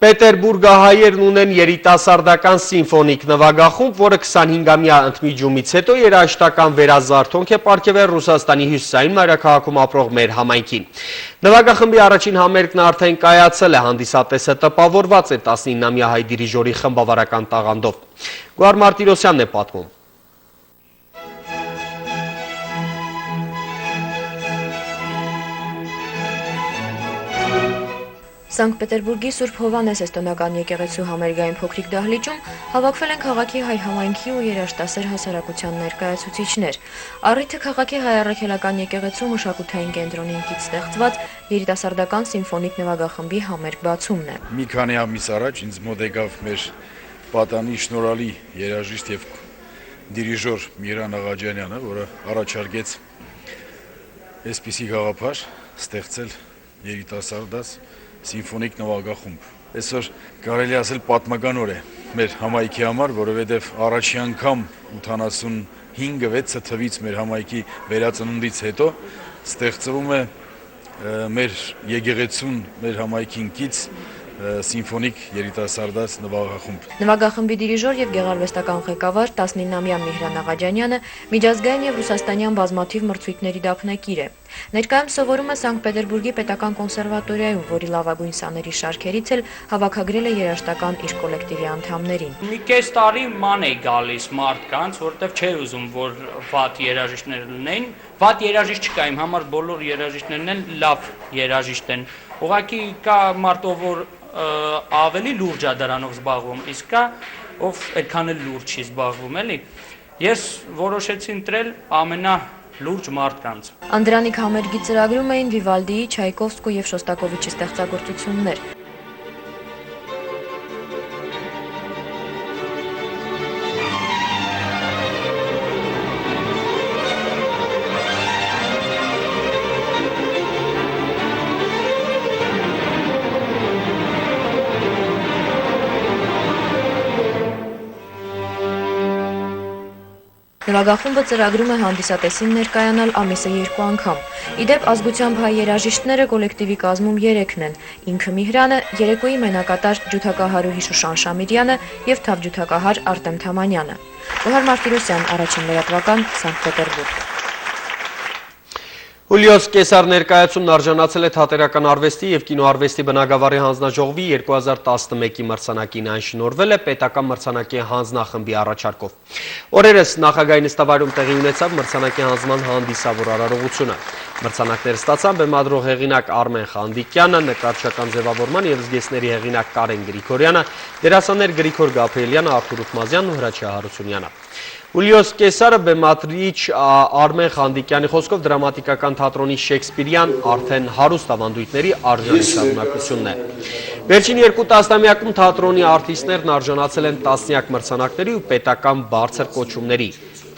Պետերբուրգահայերն ունեն երիտասարդական սիմֆոնիկ նվագախումբ, որը 25-ամյա ընդմիջումից հետո երաժշտական վերազարթոնք է պարգևել Ռուսաստանի հյուսիսային մայրաքաղաքում ապրող մեր համայնքին։ Նվագախմբի առաջին համերգն արդեն կայացել է, հանդիսատեսը տպավորված է 19-ամյա հայ դիրիժորի խմբավարական տաղանդով։ Գոհար Մարտիրոսյանն է պատմում։ Սանկտ Պետերբուրգի Սուրբ Հովհաննես Էստոնական եկեղեցու համերգային փոքրիկ դահլիճում հավաքվել են քաղաքի հայ համայնքի ու երաժշտասեր հասարակության ներկայացուցիչներ։ Առիթը քաղաքի հայ առաքելական եկեղեցու մշակութային կենտրոնին կից ստեղծված երիտասարդական սիմֆոնիկ նվագախմբի համերգ բացումն է։ Մի քանի ամիս առաջ ինձ մոտ եկավ մեր պատանի շնորհալի երաժիշտ եւ դիրիժոր Միրան Աղաջանյանը, որը առաջարկեց այսպիսի գաղափար ստեղծել երիտասարդաց սիմֆոնիկ նվագախումբ։ Այսօր կարելի ասել պատմական օր է մեր համայնքի համար, որովհետև առաջի անգամ 85-6 թվից մեր համայնքի վերածնունդից հետո ստեղծվում է մեր եկեղեցուն, մեր համայնքին կից սիմֆոնիկ երիտասարդաց նվագախումբ։ Նվագախմբի դիրիժոր եւ գեղարվեստական ղեկավար 19-ամյա Միհրան Աղաջանյանը միջազգային եւ ռուսաստանյան բազմաթիվ մրցույթների դափնեկիր է։ Ներկայում սովորում է Սանկտ Պետերբուրգի պետական կոնսերվատորիայում, որի լավագույն սաների շարքերից էլ հավաքագրել է երաժշտական իր կոլեկտիվի անդամներին։ Մի կես տարի ման է գալիս մարդկանց, որտեվ չէր ուզում, որ վատ երաժիշտներ լինեն։ Վատ երաժիշտ չկա, իմ համար բոլոր երաժիշտներն են լավ երաժիշտ են։ Ուղղակի կա մարդով, որ ավելի լուրջ է դրանով զբաղվում, իսկ կա ով այդքան էլ լուրջ չի զբաղվում, էլի։ Ես որոշեցի ընտրել ամենալուրջ մարդկանց։ Անդրանիկ համերգի ծրագրում էին Վիվալդիի, Չայկովսկու եւ Շոստակովիչի ստեղծագործություններ։ Նվագախումբը ծրագրում է հանդիսատեսին ներկայանալ ամիսը 2 անգամ։ Իդեպ ազգությամբ հայ երաժիշտները կոլեկտիվի կազմում 3-ն են՝ ինքը Միհրանը, երեկոյի մենակատար ջութակահարուհի Շուշան Շամիրյանը եւ թավջութակահար Արտեմ Թամանյանը։ Գոհար Մարտիրոսյան, առաջին լրատվական, Սանկտ Պետերբուրգ։ Հուլիոս Կեսար ներկայացումն արժանացել է թատերական արվեստի և կինոարվեստի բնագավառի հանձնաժողովի 2011-ի մրցանակին, այն շնորհվել է պետական մրցանակի հանձնախմբի առաջարկով։ Օրերս նախագահի նստավայրում տեղի ունեցավ մրցանակի հանձնման հանդիսավոր արարողությունը։ Մրցանակներ ստացան բեմադրող հեղինակ Արմեն Խանդիկյանը, նկարչական ձևավորման և զգեստների հեղինակ Կարեն Գրիգորյանը, դերասաններ Գրիգոր Գաբրիելյանը, Արթուր Ութմազյանն ու Հրաչյա Հարությունյանը։ Հուլիոս Կեսարը բեմադրիչ Արմեն Խանդիկյանի խոսքով դրամատիկական թատրոնի Շեքսպիրյան արդեն հարուստ ավանդույթների արժանի շարունակությունն է։ Վերջին 2 տասնամյակում թատրոնի արտիստներն արժանացել են տասնյակ մրցանակների ու պետական բարձր կոչումների։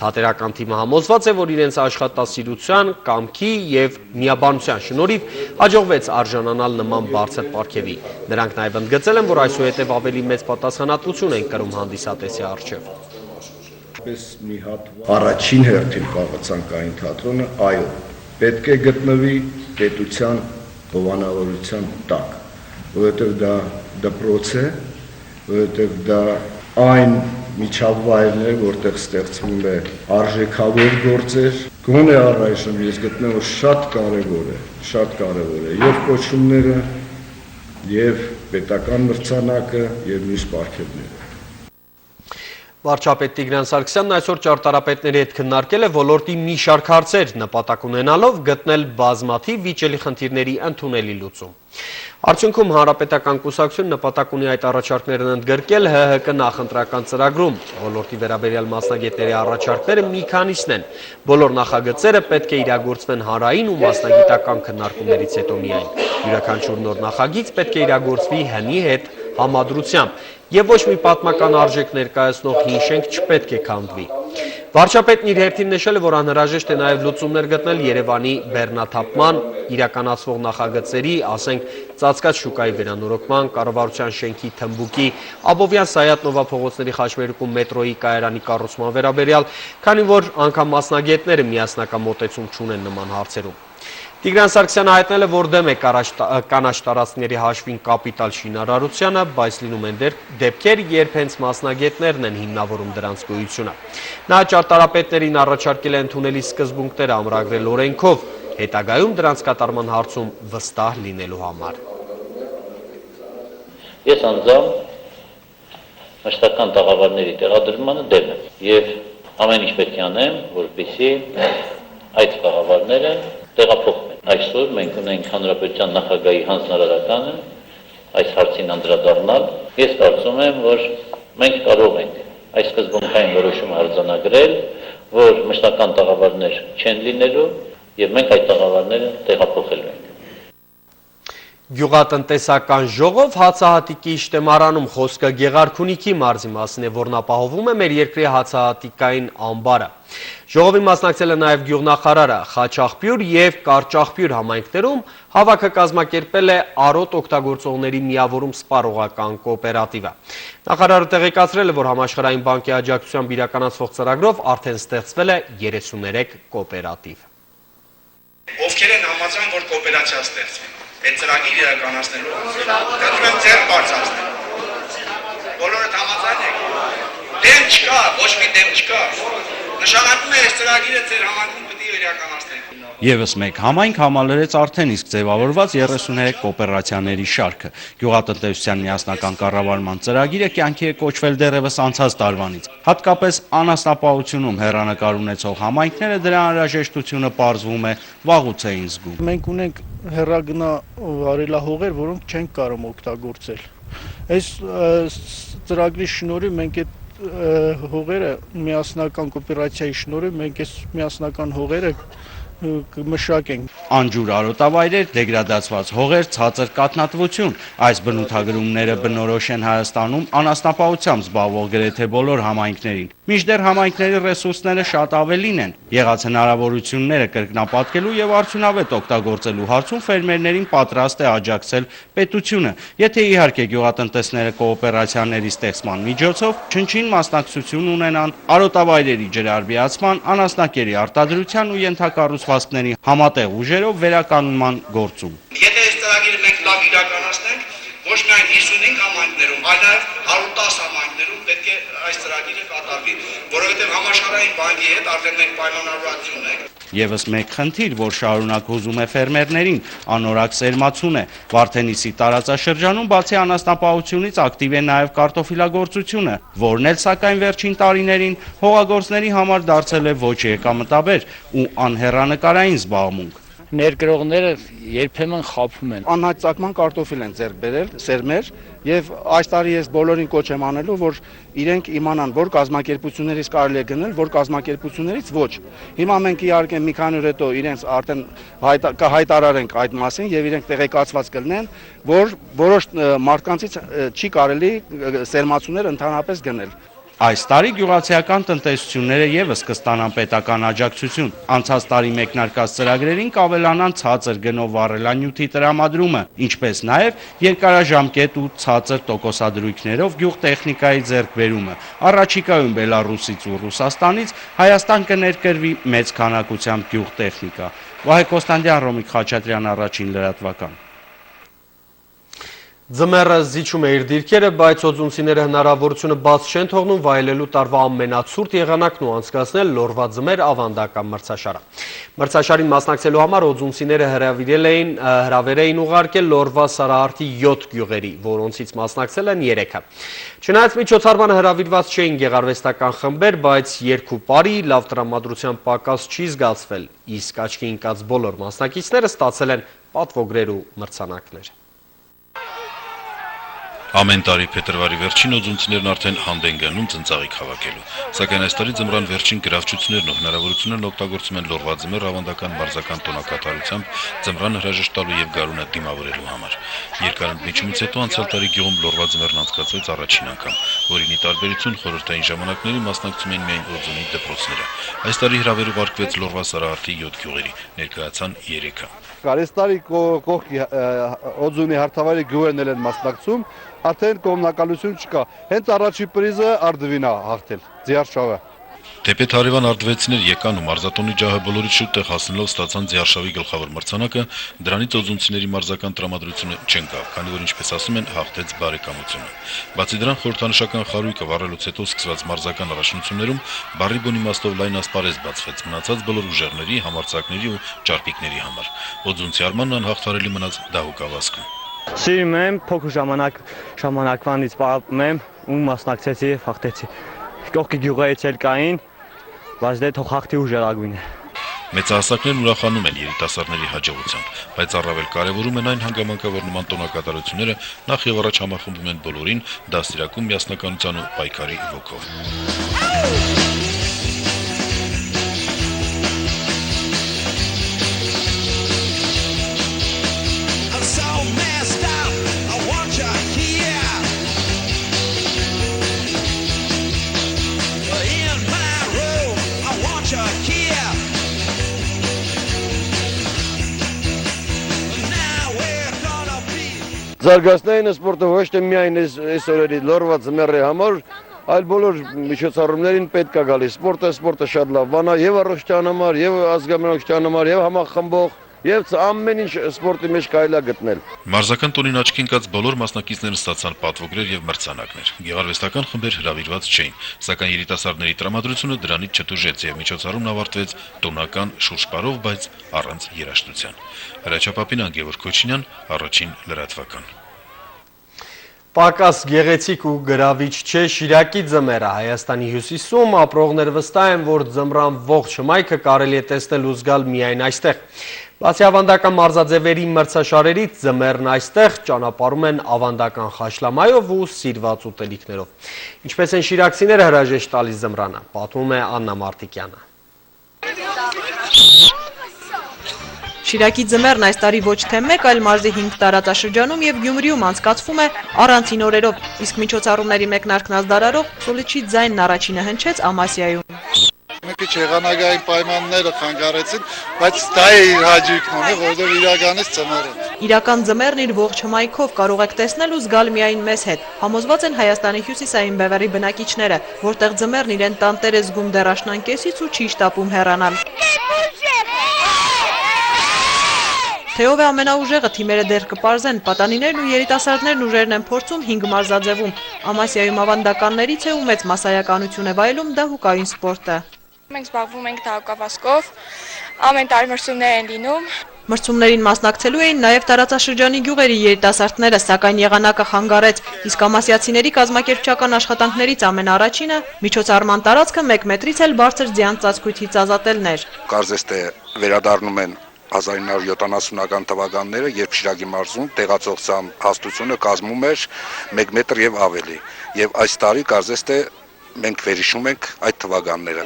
Թատերական թիմը համոզված է, որ իրենց աշխատասիրության, կամքի և միաբանության շնորհիվ հաջողվեց արժանանալ նման բարձր պարգևի։ Նրանք նաև ընդգծել են, որ այսուհետև ավելի մեծ պատասխանատվություն են կրում հանդիսատեսի առջև։ Մի հատ առաջին հերթին խաղացանկային թատրոնը, այո, պետք է գտնվի պետության հովանավորության տակ, որովհետև դա դպրոց է, որովհետև դա այն միջավայրն է, որտեղ ստեղծվում է արժեքավոր գործեր, գոնե առայժմ ես գտնեմ, որ շատ կարևոր է եւ կոչումները, եւ պետական մրցանակը, եւ մյուս պարգևները։ Վարչապետ Տիգրան Սարգսյանն այսօր ճարտարապետների հետ քննարկել է ոլորտի մի շարք հարցեր, նպատակ ունենալով գտնել բազմաթիվ վիճելի խնդիրների ընդունելի լուծում։ Արդյունքում հանրապետական կուսակցությունը նպատակ ունի այդ առաջարկներն ընդգրկել ՀՀԿ նախընտրական ծրագրում։ Ոլորտի վերաբերյալ մասնագետների առաջարկները մի քանիսն են։ Բոլոր նախագծերը պետք է իրագործվեն հանրային ու մասնագիտական քննարկումներից հետո միայն։ Յուրաքանչյուր նոր նախագիծ պետք է իրագործվի հնի հետ համադրությամբ եւ ոչ մի պատմական արժեք ներկայացնող հին շենք չպետք է քանդվի։ Վարչապետն իր հերթին նշել է, որ անհրաժեշտ է նաև լուծումներ գտնել Երևանի բեռնաթափման իրականացվող նախագծերի, ասենք ծածկած շուկայի վերանորոգման, կառավարության շենքի թմբուկի, Աբովյան Սայաթ-Նովա փողոցների խաչմերուկում մետրոյի կայարանի կառուցման վերաբերյալ, քանի որ անգամ մասնագետները միասնական մոտեցում չունեն նման հարցերում։ Տիգրան Սարգսյանը հայտնել է, որ դեմ է կանաչ տարածքների հաշվին կապիտալ շինարարությանը, բայց լինում են դեպքեր, երբ հենց մասնագետներն են հիմնավորում դրանց գոյությունը։ Նա ճարտարապետներին առաջարկել է ընդունելի սկզբունքներ ամրագրել օրենքով, հետագայում դրանց կատարման հարցում վստահ լինելու համար։ Ես անձամբ մշտական տաղավարների տեղադրմանը դեմ եմ եւ ամեն ինչ պետք է անեմ, որպեսզի այդ տաղավարները տեղափոխվեն։ Այսօր մենք ունենք հանրապետության նախագահի հանձնարարականը այս հարցին անդրադառնալ։ Ես կարծում եմ, որ մենք կարող ենք այս սկզբունքային որոշումը արձանագրել, որ մշտական տաղավարներ չեն լինելու եւ մենք այդ տաղավարները տեղափոխելու ենք։ Գյուղատնտեսական ժողով հացահատիկի շտեմարանում խոսքը Գեղարքունիքի մարզի մասին է, որն ապահովում է մեր երկրի հացահատիկային ամբարը։ Ժողովին մասնակցել է նաև գյուղնախարարը, Խաչաղբյուր և Կարճաղբյուր համայնքներում հավաքը կազմակերպել է Արոտ օգտագործողների միավորում սպառողական կոոպերատիվը։ Նախարարը տեղեկացրել է, որ համաշխարհային բանկի աջակցությամբ իրականացվող ծրագրով արդեն ստեղծվել է 33 կոոպերատիվ։ Ովքեր են համաձայն, որ կոոպերացիա ստեղծվի։ այդ ծրագիրը իրականացնելու համար։ Խնդրում եմ ձեր բարձրացնել։ Բոլորը համաձայն եք։ Դեմ չկա, ոչ մի դեմ չկա։ Նշանակում է այս ծրագիրը ձեր համայնքում պետք է իրականացնեք։ Եվս մեկ համայնք համալրեց արդեն իսկ ձևավորված 33 կոոպերացիաների շարքը։ Գյուղատնտեսության միասնական կառավարման ծրագիրը կյանքի է կոչվել դեռևս անցած տարվանից։ Հատկապես անասնապահությունում հեռանկար ունեցող համայնքները դրա անհրաժեշտությունը պարզվում է վաղուց էին զգում։ Մենք ունենք հեռագնա վարելահողեր, որոնք չենք կարող օգտագործել։ Այս ծրագրի շնորհիվ մենք այդ հողերը միասնական կոոպերացիայի շնորհիվ մենք այս միասնական հողերը կմշակենք։ Անջուր արոտավայրեր, դեգրադացված հողեր, ցածր կաթնատվություն։ Այս բնութագրումները բնորոշ են Հայաստանում անասնապահությամբ զբաղվող գրեթե բոլոր համայնքներին։ Մինչդեռ համայնքների ռեսուրսները շատ ավելին են։ Եղած հնարավորությունները կրկնապատկելու եւ արդյունավետ օգտագործելու հարցում ֆերմերներին պատրաստ է աջակցել պետությունը, եթե իհարկե գյուղատնտեսները կոոպերացիաների ստեղծման միջոցով չնչին մասնակցություն ունենան արոտավայրերի ջրարբիացման, անասնակերի արտադրության ու ենթակառուցվածքների համատեղ ուժերով վերականգնման գործում։ Եթե այս ծրագիրը մենք լավ իրականացնենք, ոչ միայն 55 համայնքներում, այլ նաև 110 համայնքներում պետք է այս ծրագիրը կատարվի, որովհետև համաշխարհային բանկի հետ արդեն մենք պայմանավորվածություն ունենք։ Եվս մեկ խնդիր, որ շարունակ հուզում է ֆերմերներին, անորակ սերմացուն է։ Վարդենիսի տարածաշրջանում բացի անասնապահությունից ակտիվ է նաև կարտոֆիլագործությունը, որն էլ սակայն վերջին տարիներին հողագործների համար դարձել է ոչ եկամտաբեր ու անհեռանկարային զբաղմունք։ Ներկրողները երբեմն խաբում են։ Անհայտցակման կարտոֆիլ են ձեռք բերել, սերմեր, եւ այս տարի ես բոլորին կոչ եմ անելու, որ իրենք իմանան, որ կազմակերպություններից կարելի է գնել, որ կազմակերպություններից ոչ։ Հիմա մենք իհարկե մի քանի օր հետո իրենց արդեն կհայտարարենք այդ մասին եւ իրենք տեղեկացված կլինեն, որ որոշ մարդկանցից չի կարելի սերմացուներ ընդհանրապես գնել։ Այս տարի գյուղացիական տնտեսությունները եւս կստանան պետական աջակցություն։ Անցած տարի մեկնարկած ծրագրերին կավելանան ցածր գնով վառելանյութի տրամադրումը, ինչպես նաեւ երկարաժամկետ ու ցածր տոկոսադրույքներով գյուղտեխնիկայի ձեռքբերումը։ Առաջիկայում Բելարուսից ու Ռուսաստանից Հայաստան կներկրվի մեծ քանակությամբ գյուղտեխնիկա։ Վահե Կոստանդյան, Ռոմիկ Խաչատրյան, Առաջին լրատվական։ Ձմեռը զիջում է իր դիրքերը, բայց օձունցիները հնարավորությունը բաց չեն թողնում վայելելու տարվա ամենացուրտ եղանակն ու անցկացնել Լորվա ձմեռ ավանդական մրցաշարը։ Մրցաշարին մասնակցելու համար օձունցիները հրավեր էին ուղարկել Լորվա Սարահարթի 7 գյուղերի, որոնցից մասնակցել են 3-ը։ Չնայած միջոցառմանը հրավիրված չէին գեղարվեստական խմբեր, բայց երկու պարի լավ տրամադրության պակաս չի զգացվել, իսկ աչքի ընկած բոլոր մասնակիցները ստացել են պատվոգրեր ու մրցանակներ։ Ամեն տարի փետրվարի վերջին օձունցիներն արդեն հանդե են գնում ծնծաղիկ հավաքելու, սակայն այս տարի ձմռան վերջին գրավչություններն ու հնարավորություններն օգտագործում են Լորվա ձմեռ ավանդական մարզական տոնակատարությամբ ձմռան հրաժեշտ տալու եւ գարունը դիմավորելու համար։ Երկար ընդմիջումից հետո անցյալ տարի գյուղում Լորվա ձմեռն անցկացվեց առաջին անգամ, որին ի տարբերություն խորհրդային ժամանակների մասնակցում էին միայն օձունի դպրոցները։ Այս տարի հրավեր ուղարկվեց Լորվա Սարահարթի 7 գյուղերի, ներկայացան 3-ը։ Այս տարի կողքի օձունի հարթավայրի գյուղերն են մասնակցում, արդեն կողմնակալություն չկա։ Հենց առաջի պրիզը Արդվինա հաղթել, Ձիարշավը։ Թեպետ հարևան արդվեցիներ եկան ու մարզատոնի ջահը բոլորից շուտ տեղ հասնելով ստացան Ձիարշավի գլխավոր մրցանակը, դրանից օձունցիների մարզական տրամադրությունը չեն գա, քանի որ ինչպես ասում են, հաղթեց բարեկամությունը։ Բացի դրան խորհրդանշական խարույկը վառելուց հետո սկսված մարզական առաջնություններում բարիբոն իմաստով լայն ասպարեզ բացվեց մնացած բոլոր ուժերների, համարձակների ու ճարպիկների համար։ Օձունցի Արմանն անհաղթարելի մնաց դահուկավազքում։ Սիրում եմ, փոքր ժամանակվանից պարապում եմ ու մասնակցեցի եւ հաղթեցի։ Կողքի գյուղերից էլ կային, բայց դե թող հաղթի ուժերագույնը։ Մեծահասակներն ուրախանում են երիտասարդների հաջողությամբ, բայց առավել կարևորում են այն հանգամանքավոր նման տոնակատարությունները նախ եւ առաջ համախմբում են բոլորին դաստիարակում միասնականության ու պայքարի ոգով։ Զարգացնային սպորտը ոչ թե միայն այս օրերի Լորվա ձմեռի համար, այլ բոլոր միջոցառումներին պետք է գալիս։ Սպորտը շատ լավ բան է եւ առողջության համար, եւ ազգամնացության համար, եւ համախմբող եւ ամեն ինչ սպորտի մեջ կարելի է գտնել։ Մարզական տոնին աչքի ընկած բոլոր մասնակիցները ստացան պատվոգրեր եւ մրցանակներ։ Գեղարվեստական խմբեր հրավիրված չէին, սակայն երիտասարդների տրամադրությունը դրանից չտուժեց եւ միջոցառումն ավարտվեց տոնական շուրջպարով, բայց առանց երաժշտության։ Հրաչյա Պապինյան, Գևորգ Քոչինյան, առաջին լրատվական։ Պակաս գեղեցիկ ու գրավիչ չէ Շիրակի ձմեռը։ Հայաստանի հյուսիսում ապրողներ վստահ են, որ ձմռան ողջ հմայքը կարելի է տեսնել ու զգալ միայն այստեղ։ Բացի ավանդական մարզաձևերի մրցաշարերից, ձմեռն այստեղ ճանապարհում են ավանդական խաշլամայով ու սիրված ուտելիքներով։ Ինչպես են շիրակցիները հրաժեշտ տալիս ձմռանը, պատմում է Աննա Մարտիկյանը։ Շիրակի ձմեռն այս տարի ոչ թե մեկ, այլ մարզի 5 տարածաշրջանում եւ Գյումրիում անցկացվում է առանցին օրերով, իսկ միջոցառումների մեկնարկն ազդարարող Սոլիչի ձայնն առաջինը հնչեց Ամասիայում։ Մի քիչ եղանակային պայմանները խանգարեցին, բայց դա է իր հաճույքն ունի, որովհետեւ իրականից ձմեռ է։ Իրական ձմեռն իր ողջ հմայքով կարող եք տեսնել ու զգալ միայն մեզ հետ։ Համոզված են Հայաստանի հյուսիսային բևեռի բնակիչները, որտեղ ձմեռն իրեն տանտեր է զգում դեռ աշնանկեսից ու չի շտապում հեռանալ։ Թե ով է ամենաուժեղը, թիմերը դեռ կպարզեն, պատանիներն ու երիտասարդներն ուժերն են փորձում 5 մարզաձևում։ Ամասիայում ավանդականներից է ու մեծ մասսայականություն է վայելում դահուկային սպորտը։ Մենք զբաղվում ենք դահուկավազքով, ամեն տարի մրցումներ են լինում։ Մրցումներին մասնակցելու էին նաև տարածաշրջանի գյուղերի երիտասարդները, սակայն եղանակը խանգարեց, իսկ ամասիացիների կազմակերպչական աշխատանքներից ամենաառաջինը միջոցառման տարածքը 1 մետրից էլ բարձր ձյան ծածկույթից ազատելն էր։ Կարծես թե վերադառնում են 1970-ական թվականները, երբ Շիրակի մարզում տեղացողցան հաստությունը կազմում էր 1 մետր եւ ավելի, եւ այս տարի կարծես թե մենք վերհիշում ենք այդ թվականները։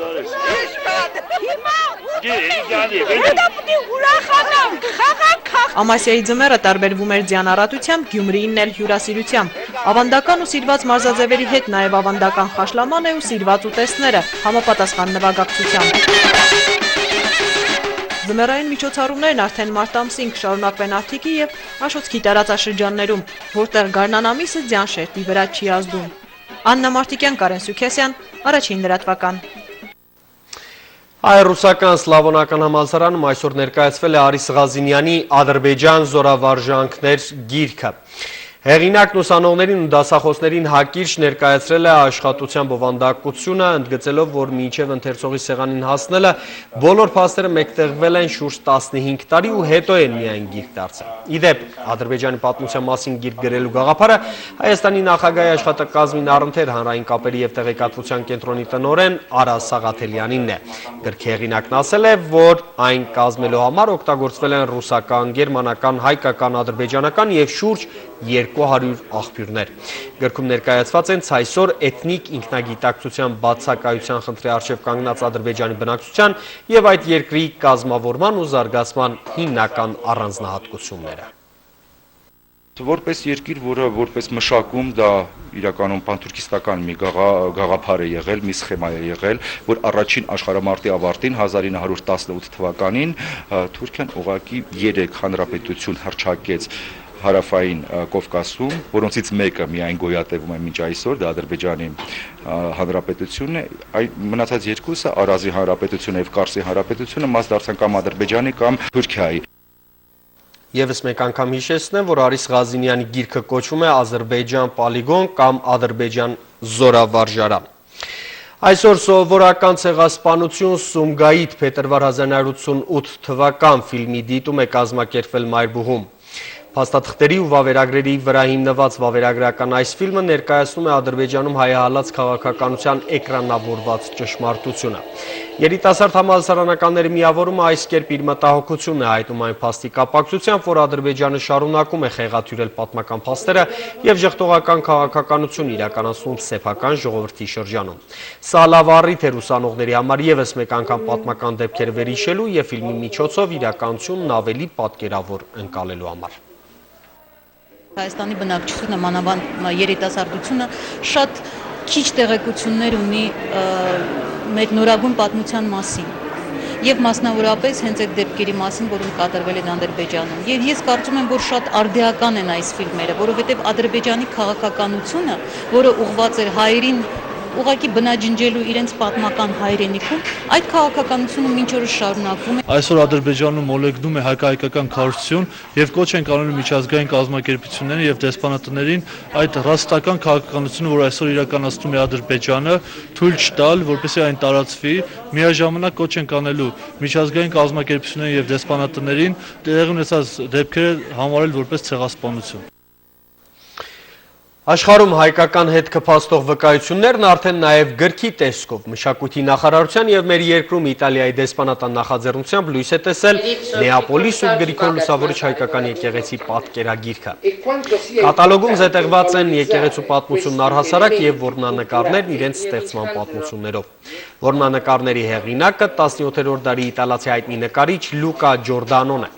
Ամասիայի ձմեռը տարբերվում էր ձյանառատությամբ, Գյումրիին էլ հյուրասիրությամբ։ Ավանդական ու սիրված մարզաձևերի հետ նաև ավանդական խաշլաման է ու սիրված ուտեստները համապատասխան նվագակցությամբ։ Ձմեռային միջոցառումներն արդեն մարտ ամսին կշարունակվեն Արտիքի եւ Աշոտքի տարածաշրջաններում, որտեղ գարնան ամիսը ձյան շերտի վրա չի ազդում։ Աննա Մարտիկյան, Կարեն Սուքեսյան, առաջին լրատվական։ Հայ-ռուսական սլավոնական համալսարանում այսօր ներկայացվել է Արիս Ղազինյանի «Ադրբեջան զորավարժանքներ» գիրքը։ Հեղինակն ուսանողներին ու դասախոսներին հակիրճ ներկայացրել է աշխատության բովանդակությունը, ընդգծելով, որ մինչև ընթերցողի սեղանին հասնելը բոլոր փաստերը մեկտեղվել են շուրջ 15 տարի ու հետո են միայն գիրք դարձել։ Ի դեպ, Ադրբեջանի պատմության մասին գիրք գրելու գաղափարը Հայաստանի նախագահի աշխատակազմին առընթեր հանրային կապերի եւ տեղեկատվության կենտրոնի տնօրեն Արա Սաղաթելյանինն է։ Գրքի հեղինակն ասել է, որ այն կազմելու համար օգտագործվել են ռուսական, գերմանական, հայկական, ադրբեջանական եւ շուրջ 200 աղբյուրներ։ Գրքում ներկայացված են այսօր էթնիկ ինքնագիտակցության բացակայության խնդրի առջև կանգնած Ադրբեջանի բնակչության եւ այդ երկրի կազմավորման ու զարգացման հիմնական առանձնահատկությունները։ Որպես երկիր, որը որպես մշակում դա իրականում պանթուրքիստական մի գաղափար է եղել, մի սխեմա է եղել, որ առաջին աշխարհամարտի ավարտին 1918 թվականին Թուրքիան ուղղակի 3 հանրապետություն հռչակեց հարավային Կովկասում, որոնցից մեկը միայն գոյատևում է մինչ այսօր, դա Ադրբեջանի հանրապետությունն է, այդ մնացած երկուսը Արազի հանրապետությունը եւ Կարսի հանրապետությունը մաս դարձան կամ Ադրբեջանի կամ Թուրքիայի։ Եվս մեկ անգամ հիշեցնեմ, որ Արիս Ղազինյանի գիրքը կոչվում է Ադրբեջան պոլիգոն կամ Ադրբեջան զորավարժարան։ Այսօր սովորական ցեղասպանություն Սումգայիթ փետրվար 1988 թվական ֆիլմի դիտում է կազմակերպվել Մայրբուղում։ Փաստաթղթերի ու վավերագրերի վրա հիմնված վավերագրական այս ֆիլմը ներկայացնում է Ադրբեջանում հայահալած քաղաքականության էկրանավորված ճշմարտությունը։ Երիտասարդ համալսարանականների միավորումը այս կերպ իր մտահոգությունն է հայտնում այն փաստի կապակցությամբ, որ Ադրբեջանը շարունակում է խեղաթյուրել պատմական փաստերը եւ ժխտողական քաղաքականություն իրականացնում սեփական ժողովրդի շրջանում։ Սա լավ առիթ է ուսանողների համար եւս մեկ անգամ պատմական դեպքեր վերհիշելու եւ ֆիլմի միջոցով իրականությունն ավելի պատկերավոր ընկալելու համար։ Հայաստանի բնակչությունը, մանավանդ երիտասարդությունը շատ քիչ տեղեկություններ ունի մեր նորագույն պատմության մասին եւ մասնավորապես հենց այդ դեպքերի մասին, որոնք կատարվել են Ադրբեջանում։ Եվ ես կարծում եմ, որ շատ արդիական են այս ֆիլմերը, որովհետեւ Ադրբեջանի քաղաքականությունը, որը ուղղված էր հայերին ուղղակի բնաջնջելու իրենց պատմական հայրենիքում, այդ քաղաքականությունը մինչ օրս շարունակվում է։ Այսօր Ադրբեջանում մոլեգնում է հայկական քարոզություն եւ կոչ են կանոնում միջազգային կազմակերպություններին եւ դեսպանատներին այդ ռասիստական քաղաքականությունը, որ այսօր իրականացնում է Ադրբեջանը, թույլ չտալ, որպեսզի այն տարածվի, միաժամանակ կոչ են կանելու միջազգային կազմակերպություններին եւ դեսպանատներին տեղի ունեցած դեպքերը համարել որպես ցեղասպանություն։ Աշխարհում հայկական հետ կփաստող վկայություններն արդեն նաև գրքի տեսքով մշակույթի նախարարության եւ մեր երկրում Իտալիայի դեսպանատան նախաձեռնությամբ լույս է տեսել Նեապոլի Սուրբ Գրիգոր Լուսավորիչ հայկական եկեղեցի պատկերագիրքը։ Կատալոգում զետեղված են եկեղեցու պատմությունն առհասարակ եւ որմնանկարներն իրենց ստեղծման պատմություններով։ Որմնանկարների հեղինակը 17-րդ դարի իտալացի հայտնի նկարիչ Լուկա Ջորդանոն է։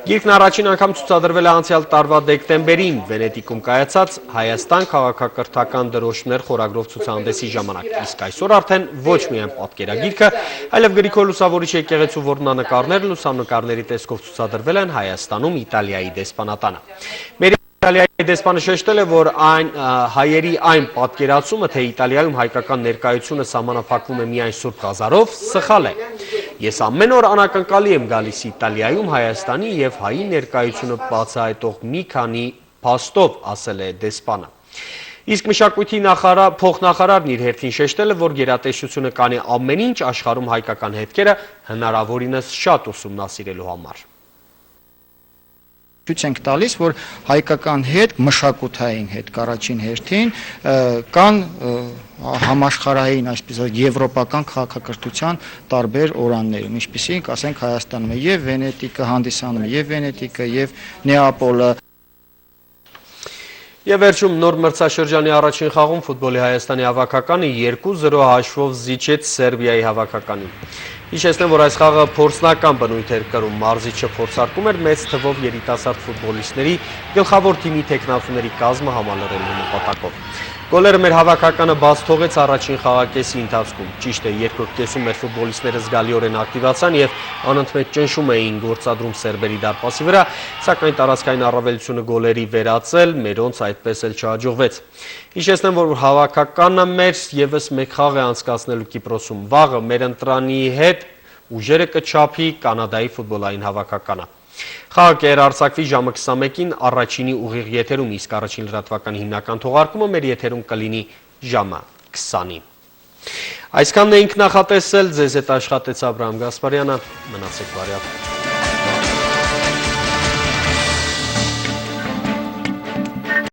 Գիրքն առաջին անգամ ցուցադրվել է անցյալ տարվա դեկտեմբերին Վենետիկում կայացած Հայաստան քաղաքակրթական դրոշներ խորագրով ցուցահանդեսի ժամանակ, իսկ այսօր արդեն ոչ միայն պատկերագիրքը, այլև Գրիգոր Լուսավորիչ եկեղեցու որմնանկարներ լուսանկարների տեսքով ցուցադրվել են Հայաստանում Իտալիայի դեսպանատանը։ Իտալիայի դեսպանը շեշտել է, որ հայերի այն պատկերացումը, թե Իտալիայում հայկական ներկայությունը սահմանափակվում է միայն Սուրբ Ղազարով, սխալ է։ Ես ամեն օր անակնկալի եմ գալիս Իտալիայում Հայաստանի եւ հայի ներկայությունը բացահայտող մի քանի փաստով, ասել է դեսպանը։ Իսկ մշակույթի փոխնախարարն իր հերթին շեշտել է, որ գերատեսչությունը կանի ամեն ինչ աշխարհում հայկական հետքերը հնարավորինս շատ ուսումնասիրելու համար։ Ցույց ենք տալիս, որ հայկական հետ, մշակութային հետ առաջին հերթին կան համաշխարհային, այսպես եվրոպական քաղաքակրթության տարբեր օրաններում, ինչպիսին, ասենք, Հայաստանում է եւ Վենետիկը հանդիսանում, եւ Վենետիկը, եւ Նեապոլը։ Եվ վերջում նոր մրցաշրջանի առաջին խաղում ֆուտբոլի Հայաստանի հավաքականը 2-0 հաշվով զիջեց Սերբիայի հավաքականին։ Հիշեցնեմ, որ այս խաղը փորձնական բնույթ էր կրում, մարզիչը փորձարկում էր մեծ թվով երիտասարդ ֆուտբոլիստների գլխավոր թիմի թեկնածուների կազմը համալրելու նպատակով։ Գոլերը մեր հավաքականը բաց թողեց առաջին խաղակեսի ընթացքում։ Ճիշտ է, երկրորդ կեսում մեր ֆուտբոլիստները զգալիորեն ակտիվացան եւ անընդմեջ ճնշում էին գործադրում սերբերի դարպասի վրա, սակայն տարածքային առավելությունը գոլերի վերածել մերոնց այդպես էլ չհաջողվեց։ Հիշեցնեմ, որ հավաքականը մեր եւս մեկ խաղ է անցկացնելու Կիպրոսում։ Վաղը մեր ընտրանի հետ ուժերը կչափի Կանադայի ֆուտբոլային հավաքականը։ Խաղը կհեռարձակվի ժամը 21-ին առաջինի ուղիղ եթերում, իսկ առաջին լրատվական հիմնական թողարկումը մեր եթերում կլինի ժամը 20-ին։ Այսքանն էինք նախատեսել, ձեզ հետ աշխատեց Աբրահամ Գասպարյանը, մնացեք բարյավ։